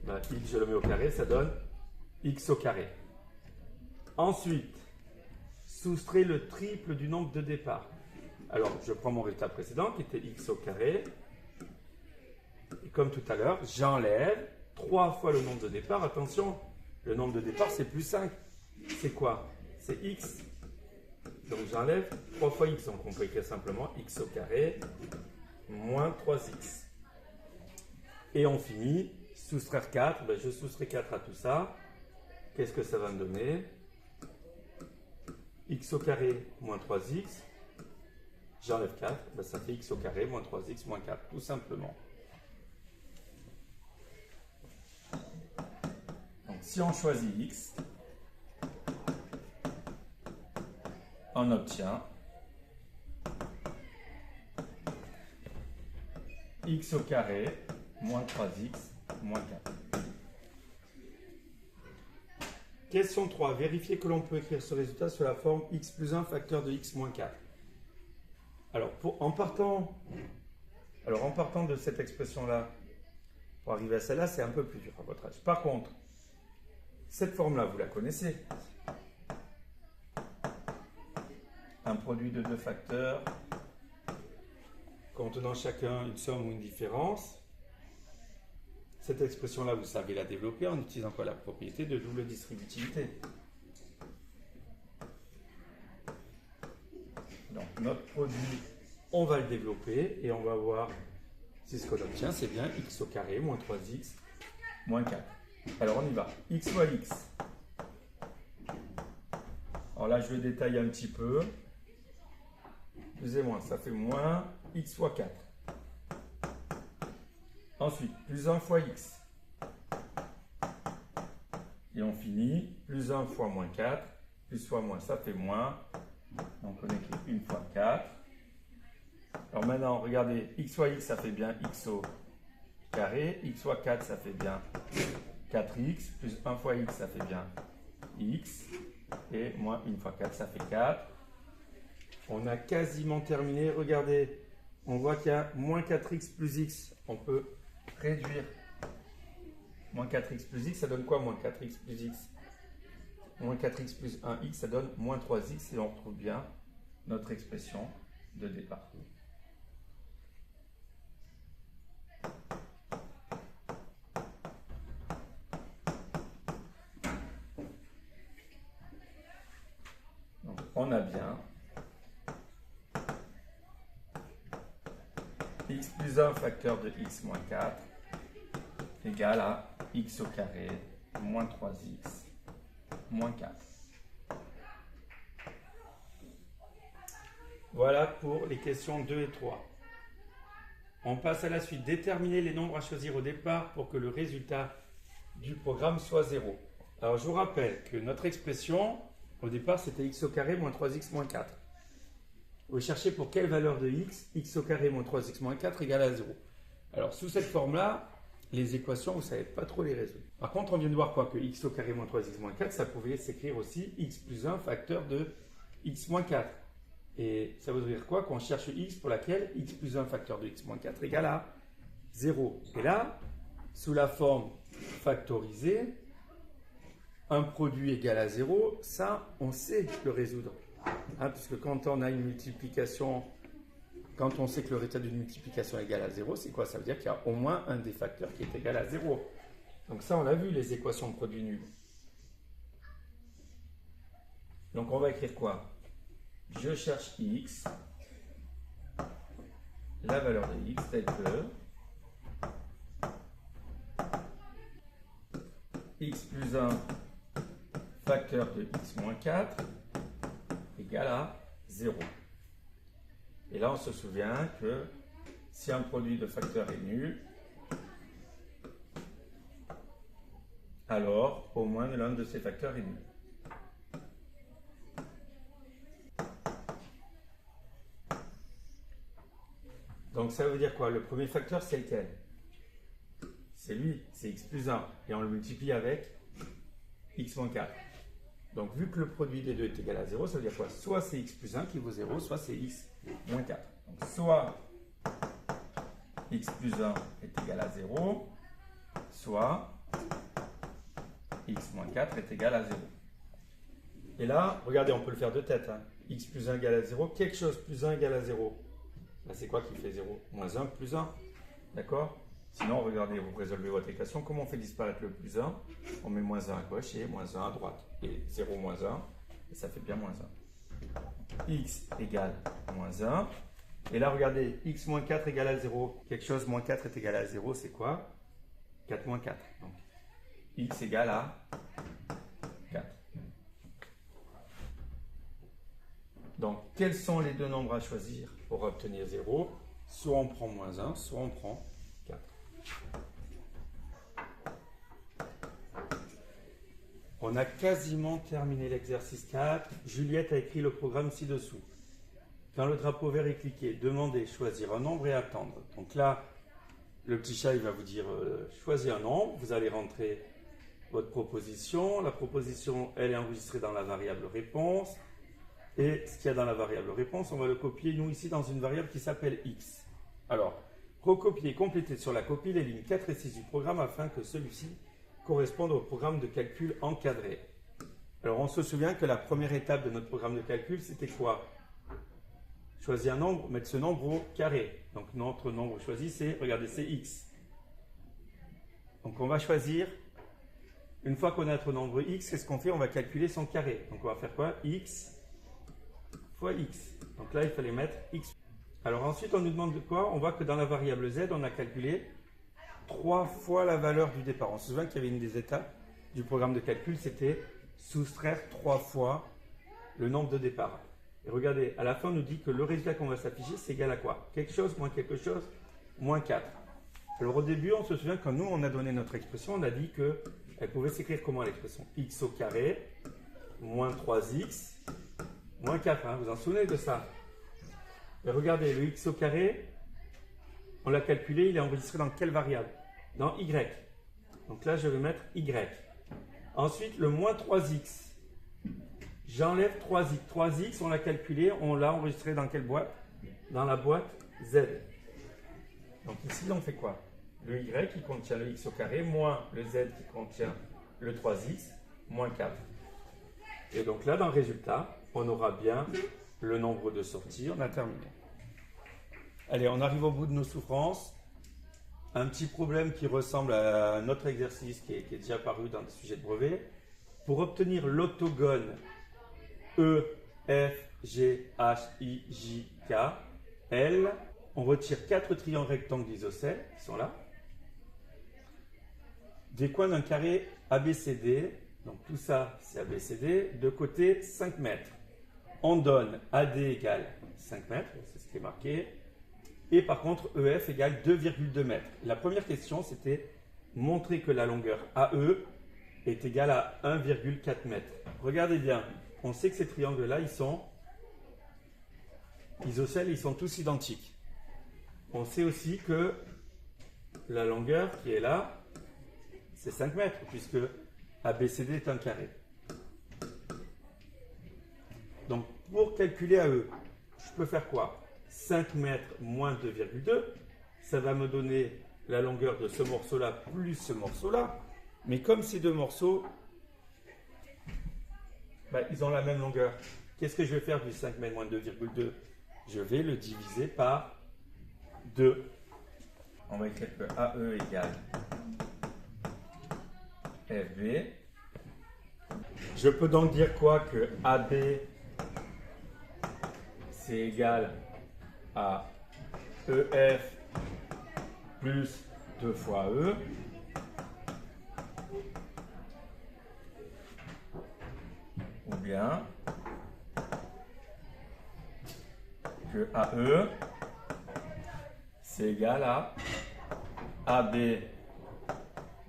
Ben, x, je le mets au carré, ça donne x au carré. Ensuite, soustrait le triple du nombre de départ. Alors, je prends mon résultat précédent qui était x au carré. Et comme tout à l'heure, j'enlève 3 fois le nombre de départ. Attention, le nombre de départ, c'est plus 5. C'est quoi? C'est x. Donc, j'enlève 3 fois x. Donc, on peut écrire simplement x au carré moins 3x. Et on finit, soustraire 4. Ben, je soustrais 4 à tout ça. Qu'est-ce que ça va me donner? X au carré moins 3x. J'enlève 4. Ben, ça fait x au carré moins 3x moins 4. Tout simplement. Donc, si on choisit x, on obtient x au carré moins 3x moins 4. Question 3. Vérifiez que l'on peut écrire ce résultat sous la forme x plus 1 facteur de x moins 4. Alors, en partant de cette expression-là, pour arriver à celle-là, c'est un peu plus dur à votre âge. Par contre, cette forme-là, vous la connaissez. Un produit de deux facteurs contenant chacun une somme ou une différence. Cette expression-là, vous savez la développer en utilisant quoi? La propriété de double distributivité. Donc, notre produit, on va le développer et on va voir si ce qu'on obtient, c'est bien x au carré moins 3x moins 4. Alors, on y va. X fois x. Alors là, je vais détailler un petit peu. Plus et moins, ça fait moins x fois 4. Ensuite, plus 1 fois x. Et on finit, plus 1 fois moins 4, plus fois moins, ça fait moins. Donc on écrit 1 fois 4. Alors maintenant, regardez, x fois x, ça fait bien x au carré. X fois 4, ça fait bien 4x. Plus 1 fois x, ça fait bien x. Et moins 1 fois 4, ça fait 4. On a quasiment terminé. Regardez, on voit qu'il y a moins 4x plus x. On peut réduire. Moins 4x plus x, ça donne quoi moins 4x plus x? Moins 4x plus 1x, ça donne moins 3x et on retrouve bien notre expression de départ. Donc, on a bien x plus 1 facteur de x moins 4 égale à x au carré moins 3x moins 4. Voilà pour les questions 2 et 3. On passe à la suite. Déterminer les nombres à choisir au départ pour que le résultat du programme soit 0. Alors je vous rappelle que notre expression, au départ, c'était x au carré moins 3x moins 4. Vous cherchez pour quelle valeur de x au carré moins 3x moins 4 égale à 0. Alors sous cette forme-là, les équations, vous ne savez pas trop les résoudre. Par contre, on vient de voir quoi? Que x au carré moins 3x moins 4, ça pouvait s'écrire aussi x plus 1 facteur de x moins 4. Et ça veut dire quoi? Qu'on cherche x pour laquelle x plus 1 facteur de x moins 4 égale à 0. Et là, sous la forme factorisée, un produit égal à 0, ça, on sait le résoudre. Hein, puisque quand on a une multiplication, quand on sait que le résultat d'une multiplication est égal à 0, c'est quoi? Ça veut dire qu'il y a au moins un des facteurs qui est égal à 0. Donc ça, on l'a vu, les équations de produit nul. Donc on va écrire quoi? Je cherche x, la valeur de x telle que x plus 1 facteur de x moins 4 égale à 0. Et là, on se souvient que si un produit de facteurs est nul, alors au moins l'un de ces facteurs est nul. Donc ça veut dire quoi? Le premier facteur, c'est lequel? C'est lui, c'est x plus 1. Et on le multiplie avec x moins 4. Donc vu que le produit des deux est égal à 0, ça veut dire quoi? Soit c'est x plus 1 qui vaut 0, soit c'est x moins 4. Donc soit x plus 1 est égal à 0, soit x moins 4 est égal à 0. Et là, regardez, on peut le faire de tête. Hein. X plus 1 égale à 0, quelque chose plus 1 égale à 0. Là, c'est quoi qui fait 0? Moins 1 plus 1. D'accord? Sinon, regardez, vous résolvez votre équation. Comment on fait disparaître le plus 1? On met moins 1 à gauche et moins 1 à droite. Et 0 moins 1, et ça fait bien moins 1. X égale moins 1. Et là, regardez, x moins 4 égale à 0. Quelque chose moins 4 est égal à 0, c'est quoi? 4 moins 4. Donc, x égale à 4. Donc, quels sont les deux nombres à choisir pour obtenir 0? Soit on prend moins 1, soit on prend 4. On a quasiment terminé l'exercice 4. Juliette a écrit le programme ci-dessous. Quand le drapeau vert est cliqué, demandez, choisir un nombre et attendre. Donc là, le petit chat, il va vous dire choisir un nombre. Vous allez rentrer votre proposition. La proposition, elle est enregistrée dans la variable réponse. Et ce qu'il y a dans la variable réponse, on va le copier, nous, ici, dans une variable qui s'appelle x. Alors, recopier et compléter sur la copie les lignes 4 et 6 du programme afin que celui-ci corresponde au programme de calcul encadré. Alors, on se souvient que la première étape de notre programme de calcul, c'était quoi? Choisir un nombre, mettre ce nombre au carré. Donc, notre nombre choisi, c'est, regardez, c'est x. Donc, on va choisir, une fois qu'on a notre nombre x, qu'est-ce qu'on fait? On va calculer son carré. Donc, on va faire quoi? X fois x. Donc là, il fallait mettre x. Alors ensuite, on nous demande de quoi? On voit que dans la variable z, on a calculé 3 fois la valeur du départ. On se souvient qu'il y avait une des étapes du programme de calcul, c'était soustraire 3 fois le nombre de départ. Et regardez, à la fin, on nous dit que le résultat qu'on va s'afficher, c'est égal à quoi? Quelque chose moins quelque chose, moins 4. Alors au début, on se souvient que quand nous, on a donné notre expression, on a dit qu'elle pouvait s'écrire comment l'expression? X au carré, moins 3x, moins 4, hein, vous en souvenez de ça? Et regardez, le x au carré, on l'a calculé, il est enregistré dans quelle variable? Dans y. Donc là, je vais mettre y. Ensuite, le moins 3x. J'enlève 3x. 3x, on l'a calculé, on l'a enregistré dans quelle boîte? Dans la boîte z. Donc ici, on fait quoi? Le y qui contient le x au carré, moins le z qui contient le 3x, moins 4. Et donc là, dans le résultat, on aura bien le nombre de sorties. On a terminé. Allez, on arrive au bout de nos souffrances. Un petit problème qui ressemble à notre exercice qui est déjà paru dans des sujets de brevet. Pour obtenir l'autogone E, F, G, H, I, J, K, L, on retire 4 triangles rectangles isocèles qui sont là. Des coins d'un carré ABCD. Donc tout ça, c'est ABCD. De côté, 5 mètres. On donne AD égale 5 mètres, c'est ce qui est marqué. Et par contre, EF égale 2,2 mètres. La première question, c'était montrer que la longueur AE est égale à 1,4 mètres. Regardez bien, on sait que ces triangles-là, ils sont isocèles, ils sont tous identiques. On sait aussi que la longueur qui est là, c'est 5 mètres, puisque ABCD est un carré. Donc, pour calculer AE, je peux faire quoi? 5 mètres moins 2,2, ça va me donner la longueur de ce morceau-là plus ce morceau-là. Mais comme ces deux morceaux, ils ont la même longueur, qu'est-ce que je vais faire du 5 mètres moins 2,2? Je vais le diviser par 2. On va écrire que AE égale FB. Je peux donc dire quoi? Que AB c'est égal à EF plus 2 fois E. Ou bien que AE c'est égal à AB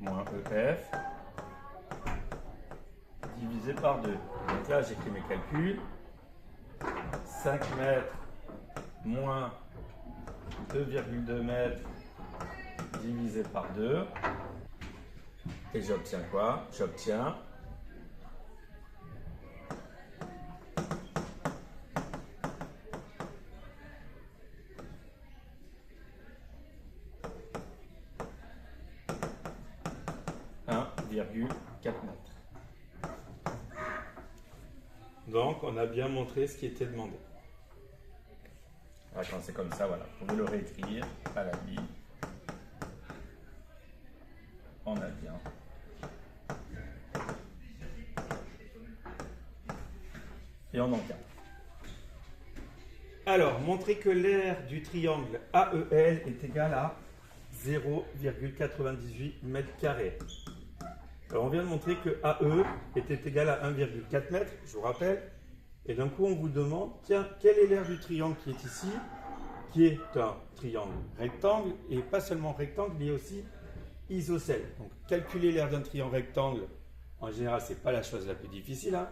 moins EF divisé par 2. Donc là, j'écris mes calculs. 5 mètres moins 2,2 mètres divisé par 2. Et j'obtiens quoi? J'obtiens 1,4 mètres. Donc, on a bien montré ce qui était demandé. Alors, quand c'est comme ça, voilà, vous pouvez le réécrire à la ligne. On a bien. Et on encadre. Alors, montrer que l'aire du triangle AEL est égal à 0,98 m². Alors, on vient de montrer que AE était égal à 1,4 m, je vous rappelle. Et d'un coup, on vous demande, tiens, quelle est l'aire du triangle qui est ici, qui est un triangle rectangle, et pas seulement rectangle, mais aussi isocèle. Donc, calculer l'aire d'un triangle rectangle, en général, ce n'est pas la chose la plus difficile. Hein.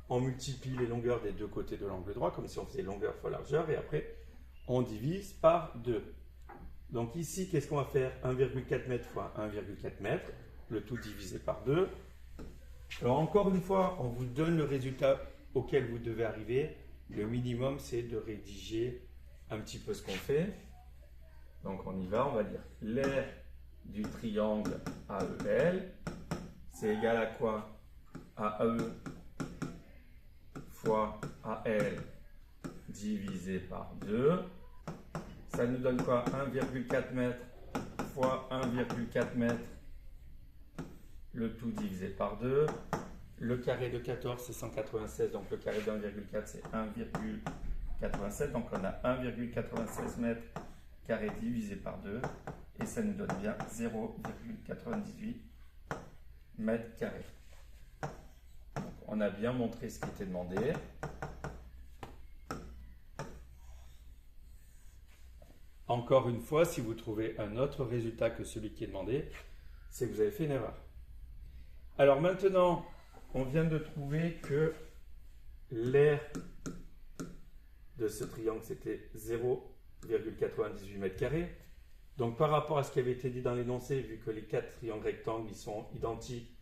On multiplie les longueurs des deux côtés de l'angle droit, comme si on faisait longueur fois largeur, et après, on divise par 2. Donc ici, qu'est-ce qu'on va faire? 1,4 m fois 1,4 m, le tout divisé par 2. Alors encore une fois, on vous donne le résultat auquel vous devez arriver. Le minimum, c'est de rédiger un petit peu ce qu'on fait. Donc on y va, on va dire l'aire du triangle AEL, c'est égal à quoi? AE fois AL divisé par 2. Ça nous donne quoi? 1,4 m fois 1,4 m, le tout divisé par 2. Le carré de 14, c'est 196, donc le carré de 1,4, c'est 1,87. Donc on a 1,96 mètres carré divisé par 2. Et ça nous donne bien 0,98 mètres carrés. Donc on a bien montré ce qui était demandé. Encore une fois, si vous trouvez un autre résultat que celui qui est demandé, c'est que vous avez fait une erreur. Alors maintenant, on vient de trouver que l'aire de ce triangle, c'était 0,98 mètres carrés. Donc par rapport à ce qui avait été dit dans l'énoncé, vu que les 4 triangles rectangles ils sont identiques,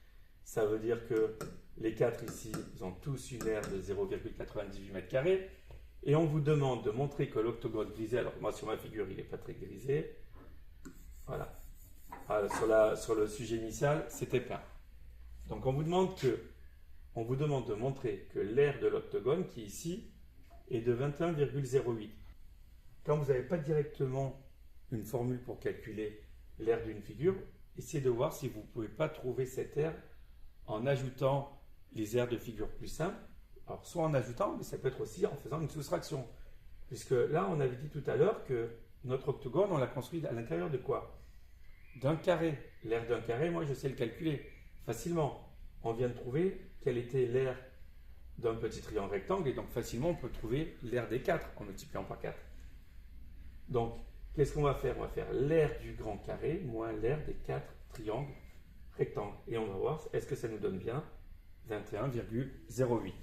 ça veut dire que les 4 ici, ils ont tous une aire de 0,98 mètres carrés. Et on vous demande de montrer que l'octogone grisé, alors moi sur ma figure il n'est pas très grisé, voilà, sur le sujet initial c'était plein. Donc on vous demande de montrer que l'aire de l'octogone qui est ici est de 21,08. Quand vous n'avez pas directement une formule pour calculer l'aire d'une figure, essayez de voir si vous ne pouvez pas trouver cette aire en ajoutant les aires de figures plus simples. Alors, soit en ajoutant, mais ça peut être aussi en faisant une soustraction. Puisque là, on avait dit tout à l'heure que notre octogone, on l'a construit à l'intérieur de quoi? D'un carré. L'aire d'un carré, moi, je sais le calculer facilement. On vient de trouver quelle était l'aire d'un petit triangle rectangle, et donc facilement, on peut trouver l'aire des 4 en multipliant par 4. Donc, qu'est-ce qu'on va faire? On va faire l'aire du grand carré moins l'aire des 4 triangles rectangles. Et on va voir, est-ce que ça nous donne bien 21,08.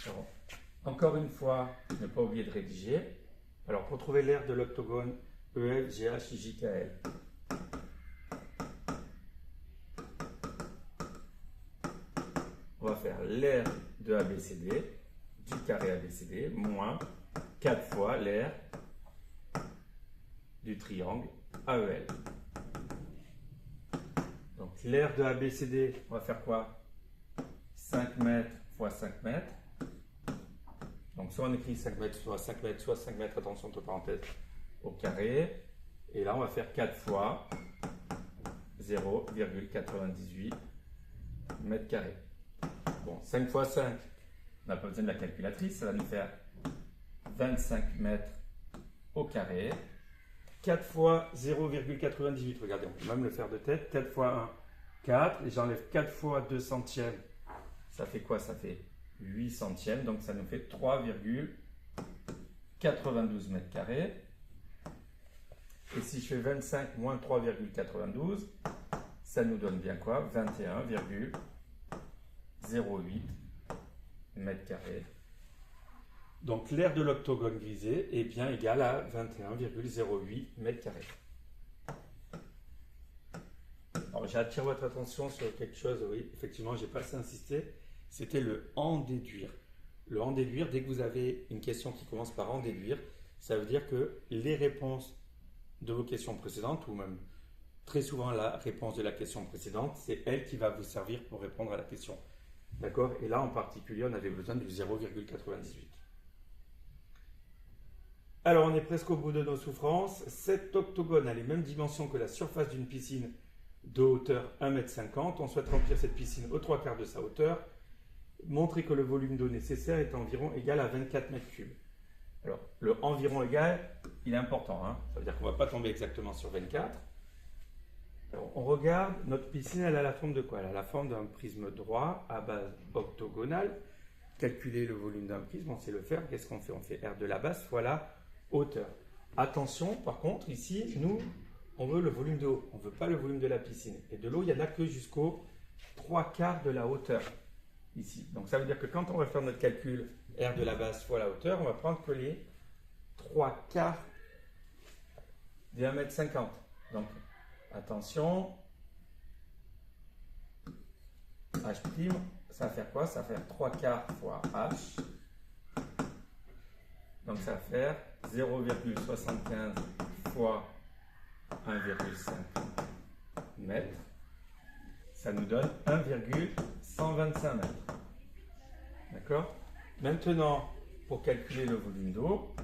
Alors, encore une fois, ne pas oublier de rédiger. Alors, pour trouver l'aire de l'octogone EL, GH, JKL, on va faire l'aire de ABCD, du carré ABCD, moins 4 fois l'aire du triangle AEL. Donc, l'aire de ABCD, on va faire quoi? 5 mètres fois 5 mètres. Donc soit on écrit 5 mètres, soit 5 mètres, soit 5 mètres, attention entre parenthèses, au carré. Et là on va faire 4 fois 0,98 mètres carrés. Bon, 5 fois 5, on n'a pas besoin de la calculatrice, ça va nous faire 25 mètres au carré. 4 fois 0,98, regardez, on peut même le faire de tête. 4 fois 1, 4, et j'enlève 4 fois 2 centièmes. Ça fait quoi? Ça fait 8 centièmes, donc ça nous fait 3,92 mètres carrés. Et si je fais 25 moins 3,92, ça nous donne bien quoi? 21,08 mètres carrés. Donc l'aire de l'octogone grisé est bien égal à 21,08 mètres carrés. Alors j'attire votre attention sur quelque chose, oui, effectivement, j'ai pas assez insisté, c'était le en déduire. Le en déduire, dès que vous avez une question qui commence par en déduire, ça veut dire que les réponses de vos questions précédentes, ou même très souvent la réponse de la question précédente, c'est elle qui va vous servir pour répondre à la question. D'accord? Et là en particulier, on avait besoin du 0,98. Alors on est presque au bout de nos souffrances. Cet octogone a les mêmes dimensions que la surface d'une piscine de hauteur 1,50 m. On souhaite remplir cette piscine aux 3/4 de sa hauteur. Montrer que le volume d'eau nécessaire est environ égal à 24 m3. Alors, le environ égal, il est important. Ça veut dire qu'on ne va pas tomber exactement sur 24. Alors, on regarde, notre piscine, elle a la forme de quoi? Elle a la forme d'un prisme droit à base octogonale. Calculer le volume d'un prisme, on sait le faire. Qu'est-ce qu'on fait? On fait R de la base fois la hauteur. Attention, par contre, ici, nous, on veut le volume de eau. On ne veut pas le volume de la piscine. Et de l'eau, il n'y en a que jusqu'au 3/4 de la hauteur. Ici. Donc ça veut dire que quand on va faire notre calcul R de la base fois la hauteur, on va prendre que les 3/4 des 1,50 m. Donc attention, H', ça va faire quoi? Ça va faire 3/4 fois H. Donc ça va faire 0,75 fois 1,5 m. Ça nous donne 1,125 mètres. D'accord? Maintenant, pour calculer le volume d'eau,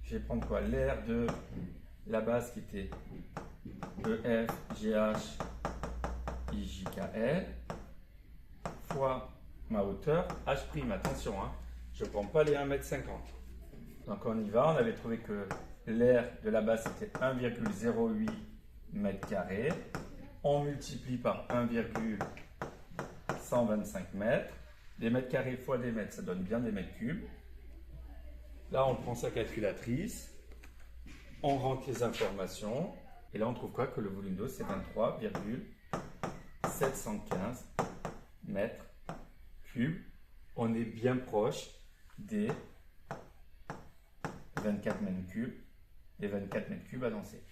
je vais prendre quoi? L'aire de la base qui était EF, GH, IJKL, fois ma hauteur, H'. Attention, je ne prends pas les 1,50 m. Donc on y va, on avait trouvé que l'aire de la base c'était 1,08 mètres carrés. On multiplie par 1,125 mètres. Des mètres carrés fois des mètres, ça donne bien des mètres cubes. Là, on prend sa calculatrice, on rentre les informations, et là, on trouve quoi? Que le volume d'eau, c'est 23,715 mètres cubes. On est bien proche des 24 mètres cubes, des 24 mètres cubes à lancer.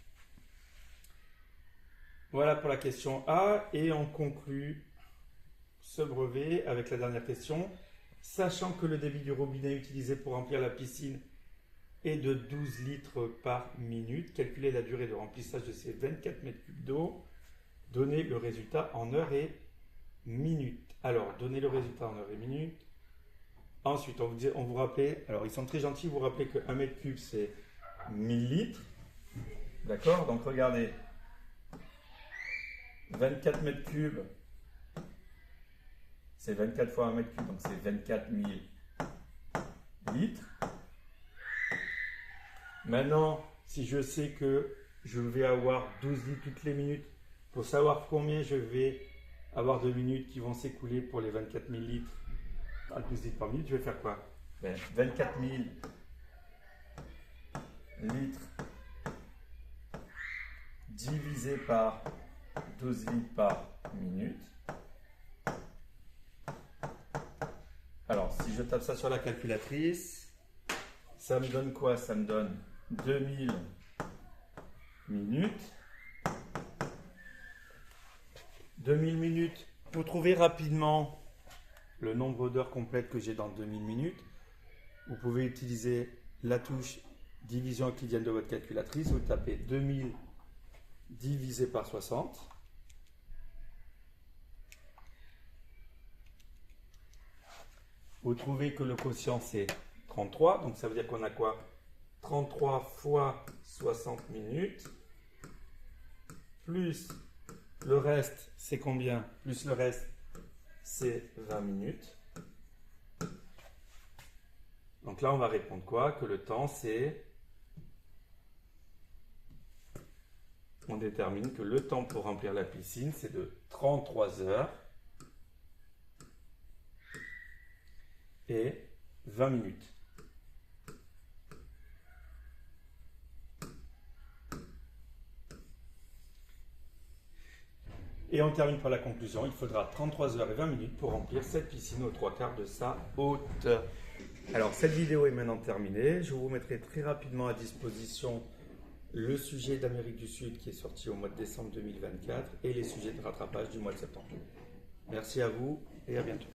Voilà pour la question A, et on conclut ce brevet avec la dernière question. Sachant que le débit du robinet utilisé pour remplir la piscine est de 12 litres par minute, calculez la durée de remplissage de ces 24 mètres cubes d'eau, donnez le résultat en heures et minutes. Alors, donnez le résultat en heures et minutes. Ensuite, on vous rappelait, alors ils sont très gentils, vous rappelez que 1 mètre cube c'est 1000 litres. D'accord? Donc regardez, 24 mètres cubes, c'est 24 fois 1 mètre cube, donc c'est 24 000 litres. Maintenant, si je sais que je vais avoir 12 litres toutes les minutes, pour savoir combien je vais avoir de minutes qui vont s'écouler pour les 24 000 litres à 12 litres par minute, je vais faire quoi? 24 000 litres divisé par 12 litres par minute. Alors, si je tape ça sur la calculatrice, ça me donne quoi? Ça me donne 2000 minutes. 2000 minutes. Pour trouver rapidement le nombre d'heures complètes que j'ai dans 2000 minutes, vous pouvez utiliser la touche division euclidienne de votre calculatrice. Vous tapez 2000 divisé par 60. Vous trouvez que le quotient c'est 33, donc ça veut dire qu'on a quoi? 33 fois 60 minutes, plus le reste c'est combien? Plus le reste c'est 20 minutes. Donc là on va répondre quoi? Que le temps c'est... On détermine que le temps pour remplir la piscine, c'est de 33 heures et 20 minutes. Et on termine par la conclusion. Il faudra 33 heures et 20 minutes pour remplir cette piscine aux 3/4 de sa hauteur. Alors, cette vidéo est maintenant terminée. Je vous mettrai très rapidement à disposition le sujet d'Amérique du Sud qui est sorti au mois de décembre 2024 et les sujets de rattrapage du mois de septembre. Merci à vous et à bientôt.